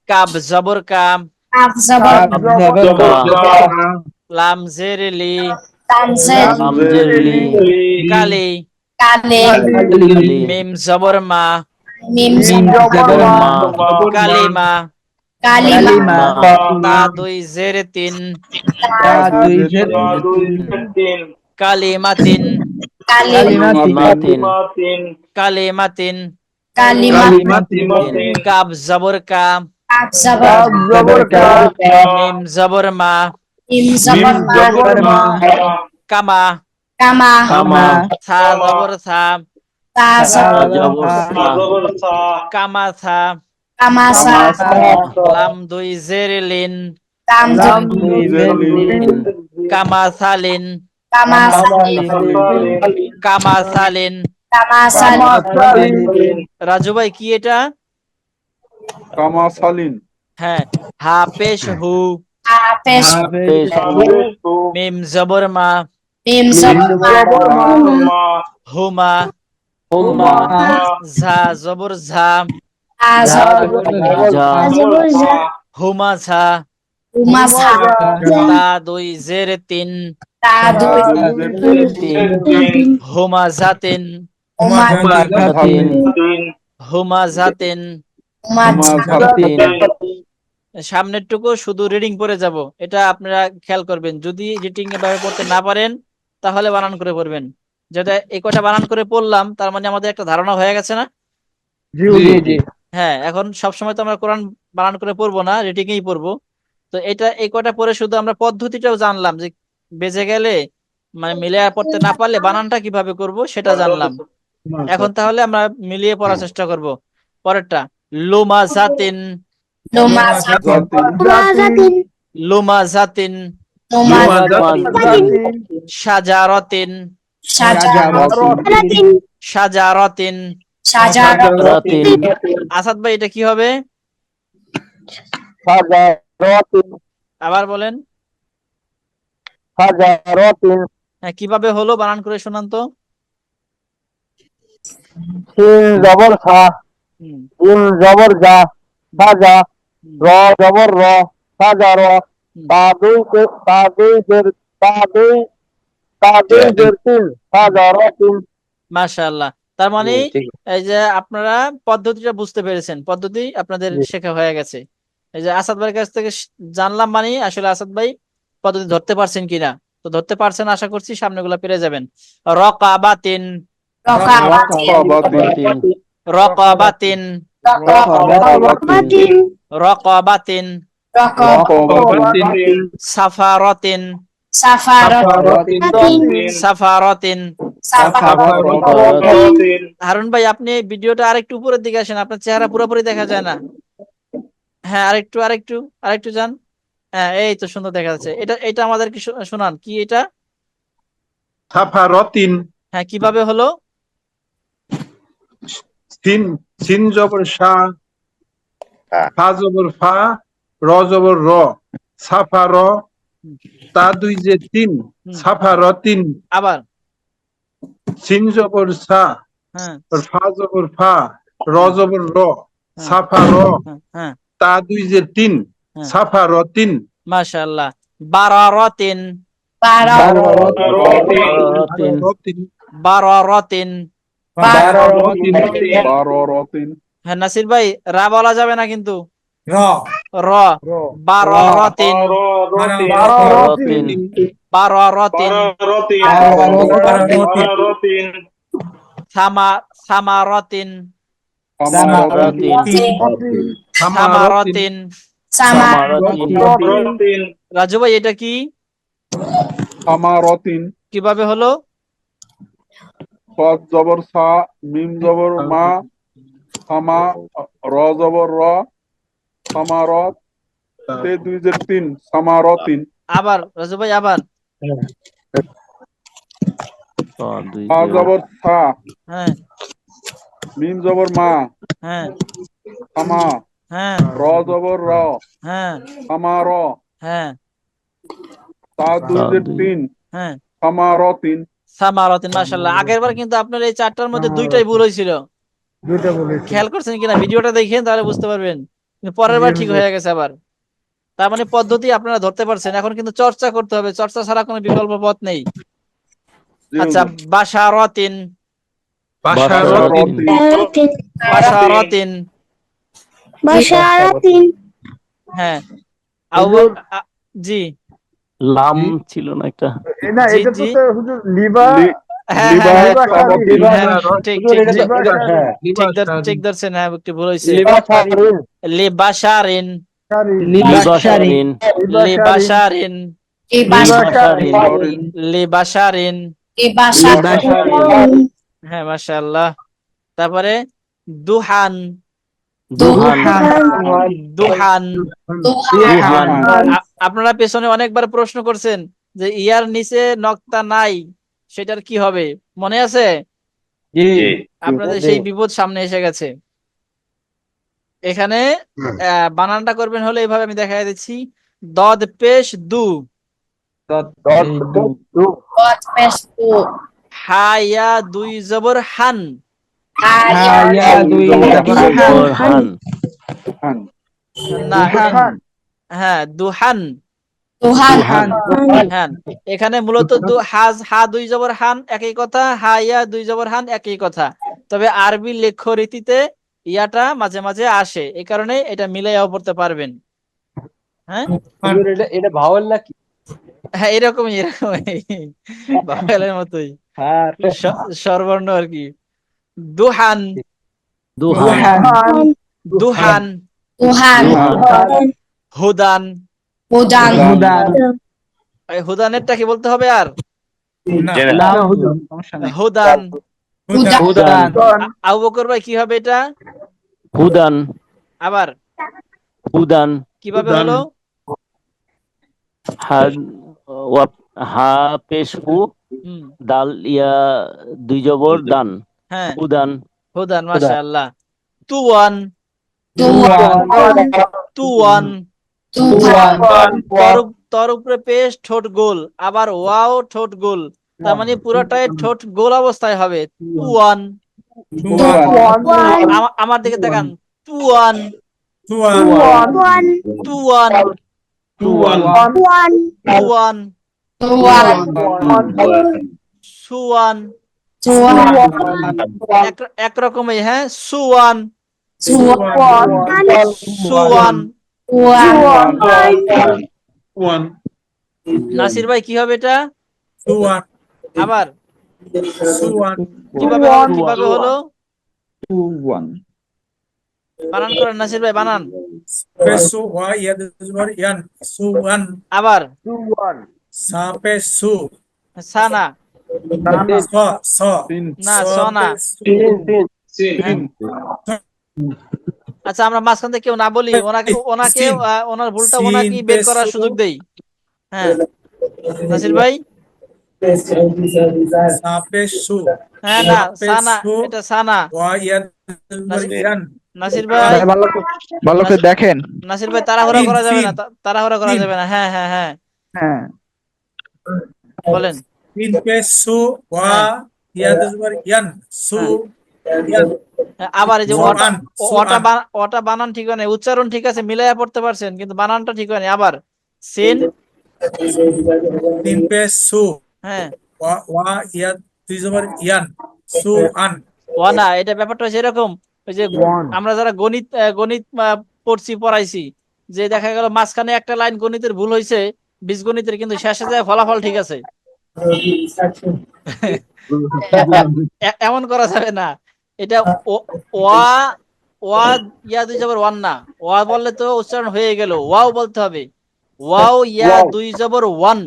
কাব জবর কাম, কাফ জবর লাম জেরে লি, তামজের আমজের লি, কালি, কালে কালি, মিম জবর মা, মিম জবর মা, কালিমা, কালিমা তা দুই জেরে তিন, কালিমাতিন, মাতিন, কালিমাতিন, কালিমা কাব জবর কাম, কাফ জবর মিম জবর মা, মিম জবর মা কামা, কামা কামা, থা জবর থা, তা জবর সা, কামা থা, কামাসা লাম দুই জেরে লিন, তাম কামাসালিন, কামাসালিন। রাজু ভাই কি এটা? কামাসালিন হ্যাঁ, হা পেশ হু, পেশ মিম জবর মা, মিম হুমা, হুমা, ঝা জবর ঝা, ঝা, হুমা ঝা, তা দুই জেরে তিন, হুমা জাতিন, মাতিন, হুমা জাতিন। মাতিন। সামনেরটুকু শুধু রিডিং পড়ে যাব, এটা আপনারা খেয়াল করবেন। যদি রিডিং এভাবে পড়তে না পারেন তাহলে বানান করে পড়বেন। যেটা এই কটা বানান করে পড়লাম, তার মানে আমাদের একটা ধারণা হয়ে গেছে না জি জি হুজুর। জি হ্যাঁ, এখন সবসময় তো আমরা কোরআন বানান করে পড়বো না, রিডিংয়েই পড়বো। তো এটা এই কটা পরে শুধু আমরা পদ্ধতিটাও জানলাম যে বেঁচে গেলে মানে মিলিয়ে পড়তে না পারলে বানানটা কিভাবে করব সেটা জানলাম। এখন তাহলে আমরা মিলিয়ে পড়ার চেষ্টা করব। পরেরটা লুমাজাতিন, লুমাজাতিন জাতিন লুমাজাতিন, লুমাজাতিন জাতিন সাজারতিন, সাজারাতিন সাজারতিন। সাজারাতিন রাতিন আসাদ ভাই এটা কি হবে? সাজারাতিন আবার বলেন। সাজারাতিন হ্যাঁ, কিভাবে হলো বানান করে শোনান তো। সিন জবর সা হুম, জিম জবর জা সাজা হুম, র জবর র সাজা র হুম। তাদুই জের তিন সাজারাতিন। মাশাআল্লাহ। তার মানে জি ঠিক এই যে আপনারা পদ্ধতিটা বুঝতে পেরেছেন, পদ্ধতি আপনাদের জি শেখা হয়ে গেছে। এই যে আসাদ ভাইয়ের কাছ থেকে জানলাম, মানে আসলে আসাদ ভাই পদ্ধতি ধরতে পারছেন কিনা। তো ধরতে পারছেন, আশা করছি সামনেগুলা পেরে যাবেন। রকাবাতিন, রকাবাতিন রাকাবাতিন রকাবাতিন, রকাবাতিন রকাবাতিন, রকাবাতিন সাফারাতিন, সাফারাতিন সাফারাতিন। সাফারাতিন হারুন ভাই, আপনি এই ভিডিওটা আরেকটু উপরের দিকে আসেন, আপনার চেহারা পুরোপুরি দেখা যায় না। হ্যাঁ, আরেকটু আরেকটু আরেকটু যান। হ্যাঁ, এই তো সুন্দর দেখা যাচ্ছে। এটা এটা আমাদেরকে শোনান, কি এটা? সাফারতিন, হ্যাঁ, কিভাবে হলো? সিন সিন জবর শা, হ্যাঁ। ফা জবর ফা, র জবর র, সাফার, তা দুই যে তিন, হুম। সাফারতিন। আবার। সিন জবর সা, হ্যাঁ, ফা জবর ফা, র জবর র, হ্যাঁ, সাফার, হ্যাঁ, হ্যাঁ, তা দুই যে তিন, হ্যাঁ। সাফারতিন। মাশাআল্লাহ। বারারাতিন, বারারতিন, বারারাতিন। বারারতিন, বাররাতিন হ্যাঁ, নাসির ভাই, রা বলা যাবে না কিন্তু। র র। বারারাতিন, রাতিন বারারাতিন, বারারতিন সামারাতিন, রাতিন সামারাতিন। সামারাতিন রাজু ভাই, এটা কি আমারতিন কিভাবে হলো? সদ জবর সা মিম জবর মা সামা র জবর র সামারত তে দুই যে তিন সামারতিন আবার রাজু ভাই, আবার। সা জবর সা হ্যাঁ, মিম জবর মা হ্যাঁ, সামা হ্যাঁ, র জবর র হ্যাঁ, সামার হ্যাঁ, তা দুই যে তিন হ্যাঁ। সামারতিন। সামারাতিন। মাশাআল্লাহ। আগের বার কিন্তু আপনার এই চারটার মধ্যে দুইটাই ভুল হয়েছিল। দুইটা বলেছি। খেয়াল করছেন কিনা? ভিডিওটা দেখেন, তাহলে বুঝতে পারবেন। কিন্তু পরের বার ঠিক হয়ে গেছে আবার। তার মানে পদ্ধতি আপনারা ধরতে পারছেন, এখন কিন্তু চর্চা করতে হবে। চর্চা ছাড়া কোনো বিকল্প পথ নেই। আচ্ছা, বাশারাতিন, বাশারতিন, বাশারাতিন। বাশারাতিন হ্যাঁ, হুজুর, জি লাম ছিল না একটা? না জি এটা তো জি। হুজুর লিবা হ্যাঁ, হ্যাঁ, হ্যাঁ, লিবাসারিন। হ্যাঁ, ঠিক ঠিক ঠিক ঠিক ধরছেন। হ্যাঁ, একটু ভুল হয়েছে। লিবাশারিন, লিবাশারিন লিবাশারিন, লিবাশারিন। হ্যাঁ, মাশাআল্লাহ। তারপরে দুহান, দুহান দুহান। দুহান আপনারা পেছনে অনেকবার প্রশ্ন করছেন যে ইয়ার নিচে নক্তা নাই, সেটার কি হবে? মনে আছে? জি আপনাদের সেই বিপদ সামনে এসে গেছে। এখানে বানানটা করবেন হলে এইভাবে, আমি দেখাই দিচ্ছি। দদ পেশ দু, হায়া দুই জবর হান, দুহান না হ্যাঁ, দুহান। হ্যাঁ, এখানে মূলত হা দুই জবর হান একই কথা, হায়া দুই জবর হান একই কথা। তবে আরবি লেখ্য রীতিতে ইয়াটা মাঝে মাঝে আসে, এই কারণে এটা মিলাইয়াও পড়তে পারবেন। হ্যাঁ, এটা ভাওয়াল নাকি? হ্যাঁ, এরকমই বাঙালির মতোই স্বরবর্ণ আর কি। দুহান, দুহান দুহান Tuhan. হুদান Hudan. এই হুদানেরটা কি বলতে হবে আর না না হুজুর সমস্যা নেই হুদান হুদান আবু বকর ভাই কি হবে এটা হুদান আবার হুদান কিভাবে হলো হা হা পেশ হু হুম দাল ইয়া দুই জবর দান হ্যাঁ হুদান হুদান মাশাআল্লাহ তুওয়ান তুয়ান তুওয়ান Tuhan. তর উপরে পেশ ঠোঁট গোল আবার ওয়াও ঠোঁট গোল তার মানে পুরোটাই ঠোঁট গোল অবস্থায় হবে তুওয়ান আমার দিকে তাকান তুওয়ান তুয়ান তুওয়ান তুওয়ান Tuhan. সুওয়ান Tuhan. একরকমই হ্যাঁ সুওয়ান Tuhan. সুওয়ান Tuhan. ওয়ান নাসির ভাই কি হবে এটা তুয়ান আবার সুয়ান কিভাবে হলো তুয়ান বানান করেন নাসির ভাই বানান পেসু ওয়া ইয়াদ জবর ইয়ান সুয়ান আবার সা পেসু সানা স স না সনা আচ্ছা আমরা মাঝখান থেকে কেউ না বলি ওনাকে ওনার ভুলটা ওনাকেই বের করার সুযোগ দেই হ্যাঁ নাসির ভাই সা পেসু হ্যাঁ না সানা এটা সানা ওয়া ইয়াদ জবর ইয়ান নাসির ভাই ভালো করে দেখেন নাসির ভাই তাড়াহুড়া করা যাবে না তাড়াহুড়া করা তিন। যাবে না হ্যাঁ হ্যাঁ হ্যাঁ হ্যাঁ বলেন তিন পেসু ওয়া ইয়াদ জবর ইয়ান সু ইয়ান আবার এই যে সুয়ান, ওটা বানান ঠিক হয় না উচ্চারণ ঠিক আছে মিলাইয়া পড়তে পারছেন কিন্তু বানানটা ঠিক হয় না আবার সিন তিন পেসু হ্যাঁ ওয়া ইয়াদ জবর ইয়ান সুআন ওয়ানা এটা ব্যাপারটা হচ্ছে এরকম ওই যে আমরা যারা গণিত পড়ছি পড়াইছি যে দেখা গেল মাঝখানে একটা লাইন গণিতের ভুল হয়েছে বীজগণিতের কিন্তু শেষে যায় ফলাফল ঠিক আছে এমন করা যাবে না এটা ওয়া ওয়া ইয়া দুই জবর ওয়ান না ওয়া বললে তো উচ্চারণ হয়ে গেল ওয়াও বলতে হবে ওয়াও ইয়া দুই জবর ওয়ান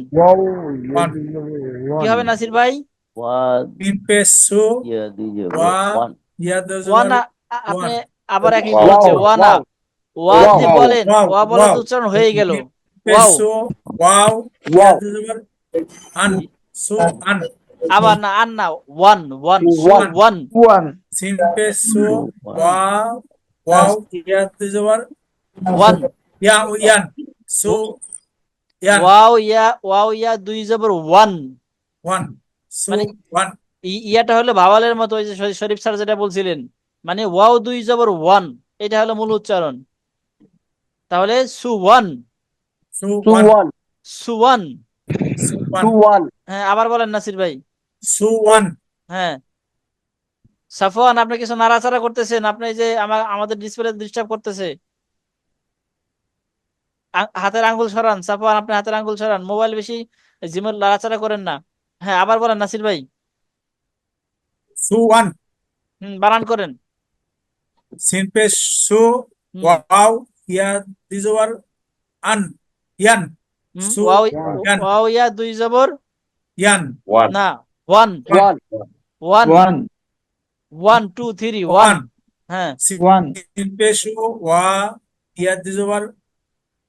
কি হবে নাসির ভাই ওয়া তিন পেসু ইয়া দুই জবর ওয়া ওয়ান ইয়াদ জবর ওয়ানা আপনি আবার একই বলছে ওয়ানা ওয়া যদি বলেন ওয়া বলে তো উচ্চারণ হয়ে গেল ওয়াও পেসু ওয়াও ইয়াদ জবর আন সুআন আবার না আন না ওয়ান ওয়ান ওয়ান ওয়ান সিন পেসু ওয়া ওয়াও ইয়াদ জবর ওয়ান ইয়ান সু ইয়ান ওয়াও ইয়া দুই জবর ওয়ান ওয়ান সু মানে ওয়ান ইয়াটা হলো ভাওয়ালের মতো ওই যে শরীফ স্যার যেটা বলছিলেন মানে ওয়াও দুই জবর ওয়ান এটা হলো মূল উচ্চারণ তাহলে সুওয়ান সুওয়ান সুওয়ান সুওয়ান হ্যাঁ আবার বলেন নাসির ভাই সুওয়ান হ্যাঁ সাফওয়ান আপনি কিছু নাড়াচাড়া করতেছেন আপনি যে আমাদের ডিসপ্লে ডিস্টার্ব করতেছে হাতের আঙ্গুল সরান সাফওয়ান আপনি হাতের আঙ্গুল সরান মোবাইল বেশি জিমের নাড়াচাড়া করেন না হ্যাঁ আবার বলেন নাসির ভাই সুওয়ান বানান করেন সিন পেসু ওয়াও ইয়াদ জবর আন ইয়ান সু ইয়ান ওয়াও ইয়া দুই জবর ইয়ান না ওয়ান ওয়ান ওয়ান ওয়ান টু থ্রি ওয়ান হ্যাঁ ওয়ান সিন পেসু ওয়া ইয়াদ জবর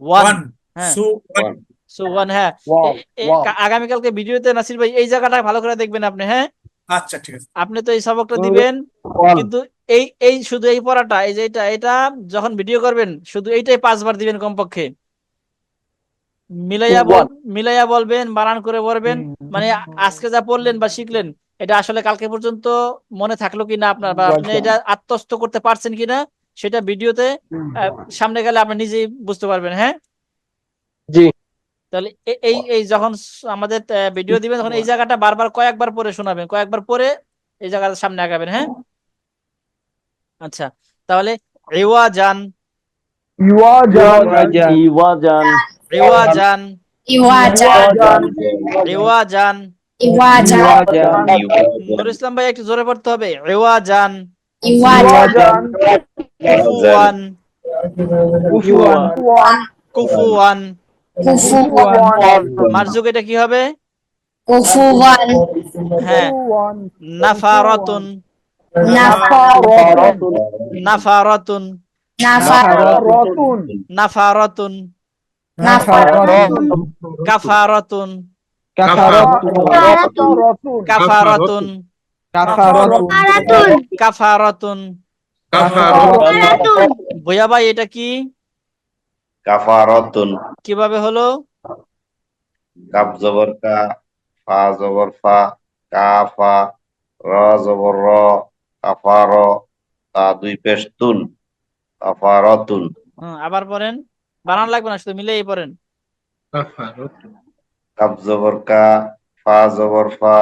ওয়ান হ্যাঁ সু ওয়ান সুওয়ান হ্যাঁ আগামীকালকে ভিডিওতে নাসির ভাই এই জায়গাটা ভালো করে দেখবেন আপনি হ্যাঁ আচ্ছা ঠিক আছে আপনি তো এই সবকটা দিবেন কিন্তু এই শুধু এই পড়াটা এই যে এটা যখন ভিডিও করবেন শুধু এইটাই 5 বার দিবেন কমপক্ষে মিলাইয়া বলবেন বানান করে বলবেন মানে আজকে যা পড়লেন বা শিখলেন এটা আসলে কালকে পর্যন্ত মনে থাকলো কিনা আপনার বা আপনি এটা আত্মস্থ করতে পারছেন কিনা সেটা ভিডিওতে সামনে গেলে আপনি নিজেই বুঝতে পারবেন হ্যাঁ জি তাহলে এই যখন আমাদের ভিডিও দিবেন তখন এই জায়গাটা বারবার কয়েকবার পরে শোনাবেন কয়েকবার পরে এই জায়গাটা সামনে আগাবেন হ্যাঁ আচ্ছা তাহলে ইওয়াজান ইওয়াজান ইওয়াজান ইওয়াজান Iwajan. ইওয়াজান Iwajan. নুর ইসলাম ভাই একটু জোরে পড়তে হবে ইওয়াজান Iwajan. কুফুয়ান, কুফুয়ান, কুফুয়ান। Kufuwan. মারজুক এটা কি হবে? Kufuwan. হ্যাঁ, নাফারাতুন, Nafaratun. নাফারাতুন, Nafaratun. নাফারাতুন, Nafaratun. কাফারাতুন, Kafaratun. কাফারাতুন, কাফারাতুন। ভৈয়া ভাই এটা কি, কাফারাতুন। কিভাবে হলো? কাফ জবর কা, ফা জবর ফা, কাফা, র জবর র, কাফার, তা দুই পেশ তুন, কাফারাতুন। আবার পড়েন, বানান লাগবে না, শুধু মিলেই পড়েন। কাফ জবর কা, ফা জবর ফা,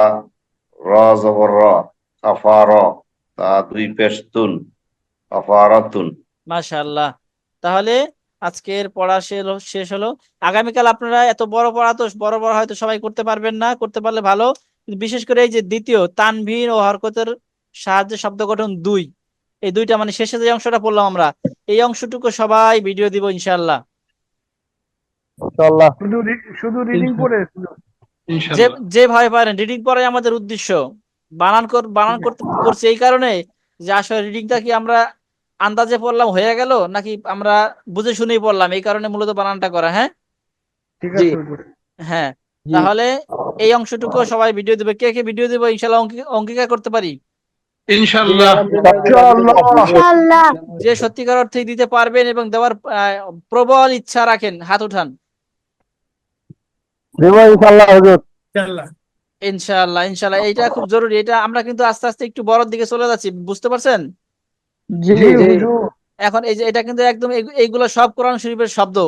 র জবর র, কাফার, তা দুই পেশ তুন, কাফারাতুন। মাশাআল্লাহ। তাহলে আজকের পড়া শেষ হলো। আগামীকাল আপনারা এত বড় পড়া তো বড় বড় হয়তো সবাই করতে পারবেন না, করতে পারলে ভালো, কিন্তু বিশেষ করে এই যে দ্বিতীয় তানভীর ও হরকতের সাহায্যে শব্দ গঠন 2, এই দুইটা মানে শেষে যে অংশটা পড়লাম আমরা, এই অংশটুকু সবাই ভিডিও দিব ইনশাআল্লাহ। শুধু রিডিং করে যে যে ভয় পারেন, রিডিং পড়াই আমাদের উদ্দেশ্য। বানান করছি এই কারণে যে আসলে রিডিংটা কি আমরা আন্দাজে পড়লাম হয়ে গেল, নাকি আমরা বুঝে শুনেই পড়লাম, এই কারণে মূলত বানানটা করা। হ্যাঁ হ্যাঁ, তাহলে এই অংশটুকু সবাই ভিডিও দিবে। কে কে ভিডিও দিবে ইনশাআল্লাহ অঙ্গীকার করতে পারি? ইনশাআল্লাহ। যে সত্যিকার অর্থে দিতে পারবেন এবং দেওয়ার প্রবল ইচ্ছা রাখেন, হাত উঠান। ইনশাআল্লাহ ইনশাআল্লাহ, এইটা খুব জরুরি। এটা আমরা কিন্তু আস্তে আস্তে একটু বড়র দিকে চলে যাচ্ছি, বুঝতে পারছেন? এখন এই যে এটা কিন্তু একদম এইগুলো সব কোরআন শরীফের শব্দ।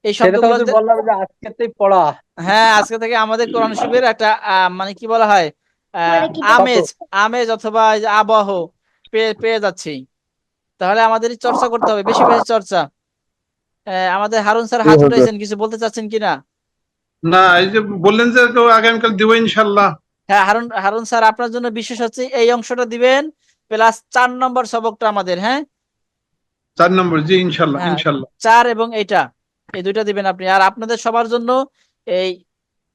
এই শব্দগুলো বললাম যে আজকে থেকে পড়া। হ্যাঁ, আজকে থেকে আমাদের কোরআন শরীফের একটা মানে কি বলা হয়, আমেজ আমেজ অথবা এই যে আবহ পেয়ে যাচ্ছি। তাহলে আমাদের চর্চা করতে হবে, বেশি বেশি চর্চা। আমাদের হারুন স্যার হাত উঠাইছেন, কিছু বলতে চাচ্ছেন কিনা? না, এই যে বললেন যে আগামীকাল দিব ইনশাআল্লাহ। হ্যাঁ, হারুন স্যার আপনার জন্য বিশেষ হচ্ছে এই অংশটা দিবেন, প্লাস 4 নম্বর সবকটা আমাদের। হ্যাঁ 4 নম্বর, জি ইনশাআল্লাহ ইনশাআল্লাহ। 4 এবং এইটা, এই দুইটা দিবেন আপনি। আর আপনাদের সবার জন্য এই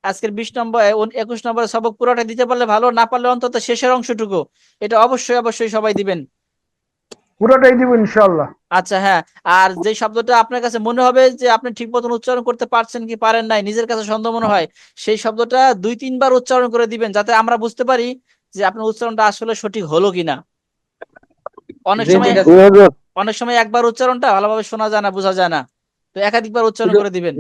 আজকের 20 নম্বর 21 নম্বর সবক পুরোটা দিতে পারলে ভালো, না পারলে অন্তত শেষের অংশটুকু এটা অবশ্যই অবশ্যই সবাই দিবেন। পুরোটাই দিব ইনশাআল্লাহ। আচ্ছা হ্যাঁ, আর যে শব্দটা আপনার কাছে মনে হবে যে আপনি ঠিক মতন উচ্চারণ করতে পারছেন কি পারেন নাই, নিজের কাছে সন্দেহ মনে হয়, সেই শব্দটা 2-3 বার উচ্চারণ করে দিবেন, যাতে আমরা বুঝতে পারি যে আপনার উচ্চারণটা আসলে সঠিক হলো কিনা। অনেক সময় একবার উচ্চারণটা ভালোভাবে শোনা যায় না, বোঝা যায় না, তো একাধিকবার উচ্চারণ করে দিবেন।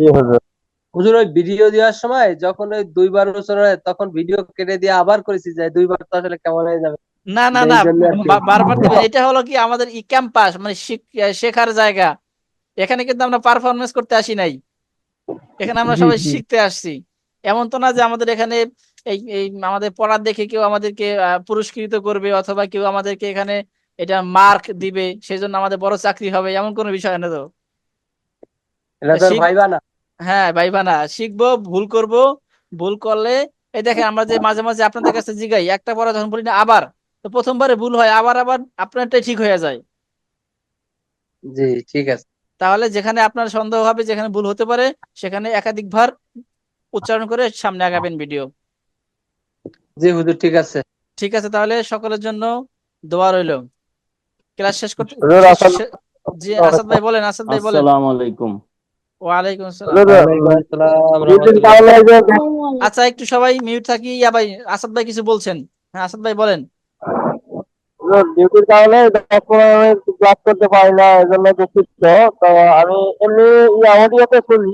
হুজুর ওই ভিডিও দেওয়ার সময় যখন ওই 2 বার উচ্চারণ হয় তখন ভিডিও কেটে দিয়ে আবার করেছি, যে 2 বার তো আসলে কেমন হয়ে যাবে। না না না, বারবার দিবেন। এটা হলো কি আমাদের ক্যাম্পাস, মানে শেখার জায়গা। এখানে কিন্তু আমরা পারফরমেন্স করতে আসি নাই, এখানে আমরা সবাই শিখতে আসছি। এমন তো না যে আমাদের এখানে এই আমাদের পড়ার দেখে কেউ আমাদেরকে পুরস্কৃত করবে, অথবা কেউ আমাদেরকে এখানে এটা মার্ক দিবে, সেই জন্য আমাদের বড় চাকরি হবে, এমন কোনো বিষয় না। তো হ্যাঁ ভাইবা না, শিখবো, ভুল করব, ভুল করলে এই দেখেন আমরা যে মাঝে মাঝে আপনাদের কাছে জিগাই, একটা পড়া যখন বলি না আবার, তো প্রথমবারে ভুল হয়, আবার আবার আপনারটাই ঠিক হয়ে যায়। জি ঠিক আছে। তাহলে যেখানে আপনার সন্দেহ হবে, যেখানে ভুল হতে পারে, সেখানে একাধিকবার উচ্চারণ করে সামনে আগাবেন ভিডিও। জি হুজুর ঠিক আছে। ঠিক আছে, তাহলে সকলের জন্য দোয়া রইল। ক্লাস শেষ করতে জি আসাদ ভাই বলেন, আসাদ ভাই বলেন। আসসালামু আলাইকুম। ওয়ালাইকুম আসসালাম। আচ্ছা একটু সবাই মিউট থাকি। ভাই আসাদ ভাই কিছু বলছেন। হ্যাঁ আসাদ ভাই বলেন। ডিউটির কারণে ক্লাস করতে পারি না, এজন্য দুঃখিত। তো আমি এমনি অডিওতে শুনি,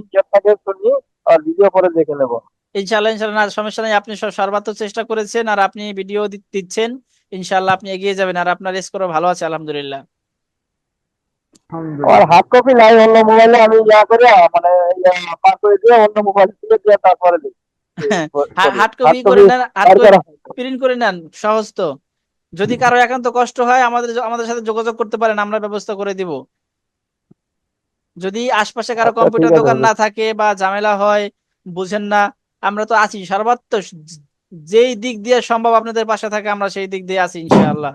শুনি আর ভিডিও পরে দেখে নেবো। ইনশাআল্লাহ ইনশাআল্লাহ, না সমস্যা নাই। আপনি সর্বাত্মক চেষ্টা করেছেন আর আপনি ভিডিও দিচ্ছেন, ইনশাআল্লাহ আপনি এগিয়ে যাবেন। আর আপনার স্কোরও ভালো আছে আলহামদুলিল্লাহ। আর হার্ড কপি নাই, অন্য মোবাইলে আমি করে মানে পার করে দিয়ে অন্য মোবাইল থেকে দিয়ে তারপরে দিই। হার্ড কপি করে নেন, প্রিন্ট করে নেন, সহজ তো। যদি কারো একান্ত কষ্ট হয় আমাদের সাথে যোগাযোগ করতে পারেন, আমরা ব্যবস্থা করে দিব। যদি আশপাশে কারো কম্পিউটার দোকান না থাকে বা ঝামেলা হয়, বুঝেন না, আমরা তো আছি, সর্বাত্মক যেই দিক দিয়ে সম্ভব আপনাদের পাশে থাকে আমরা সেই দিক দিয়ে আছি ইনশাআল্লাহ।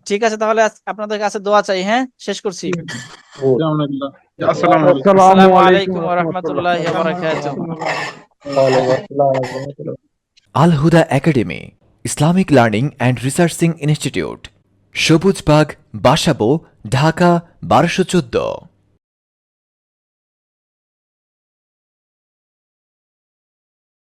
ঠিক আছে, তাহলে আপনাদের কাছে দোয়া চাই। হ্যাঁ, শেষ করছি। আসসালামু আলাইকুম ওয়া রাহমাতুল্লাহি ওয়া বারাকাতুহু। Al Huda academy, Islamic learning and researching institute, Sabujbag, Basabo, Dhaka 1214।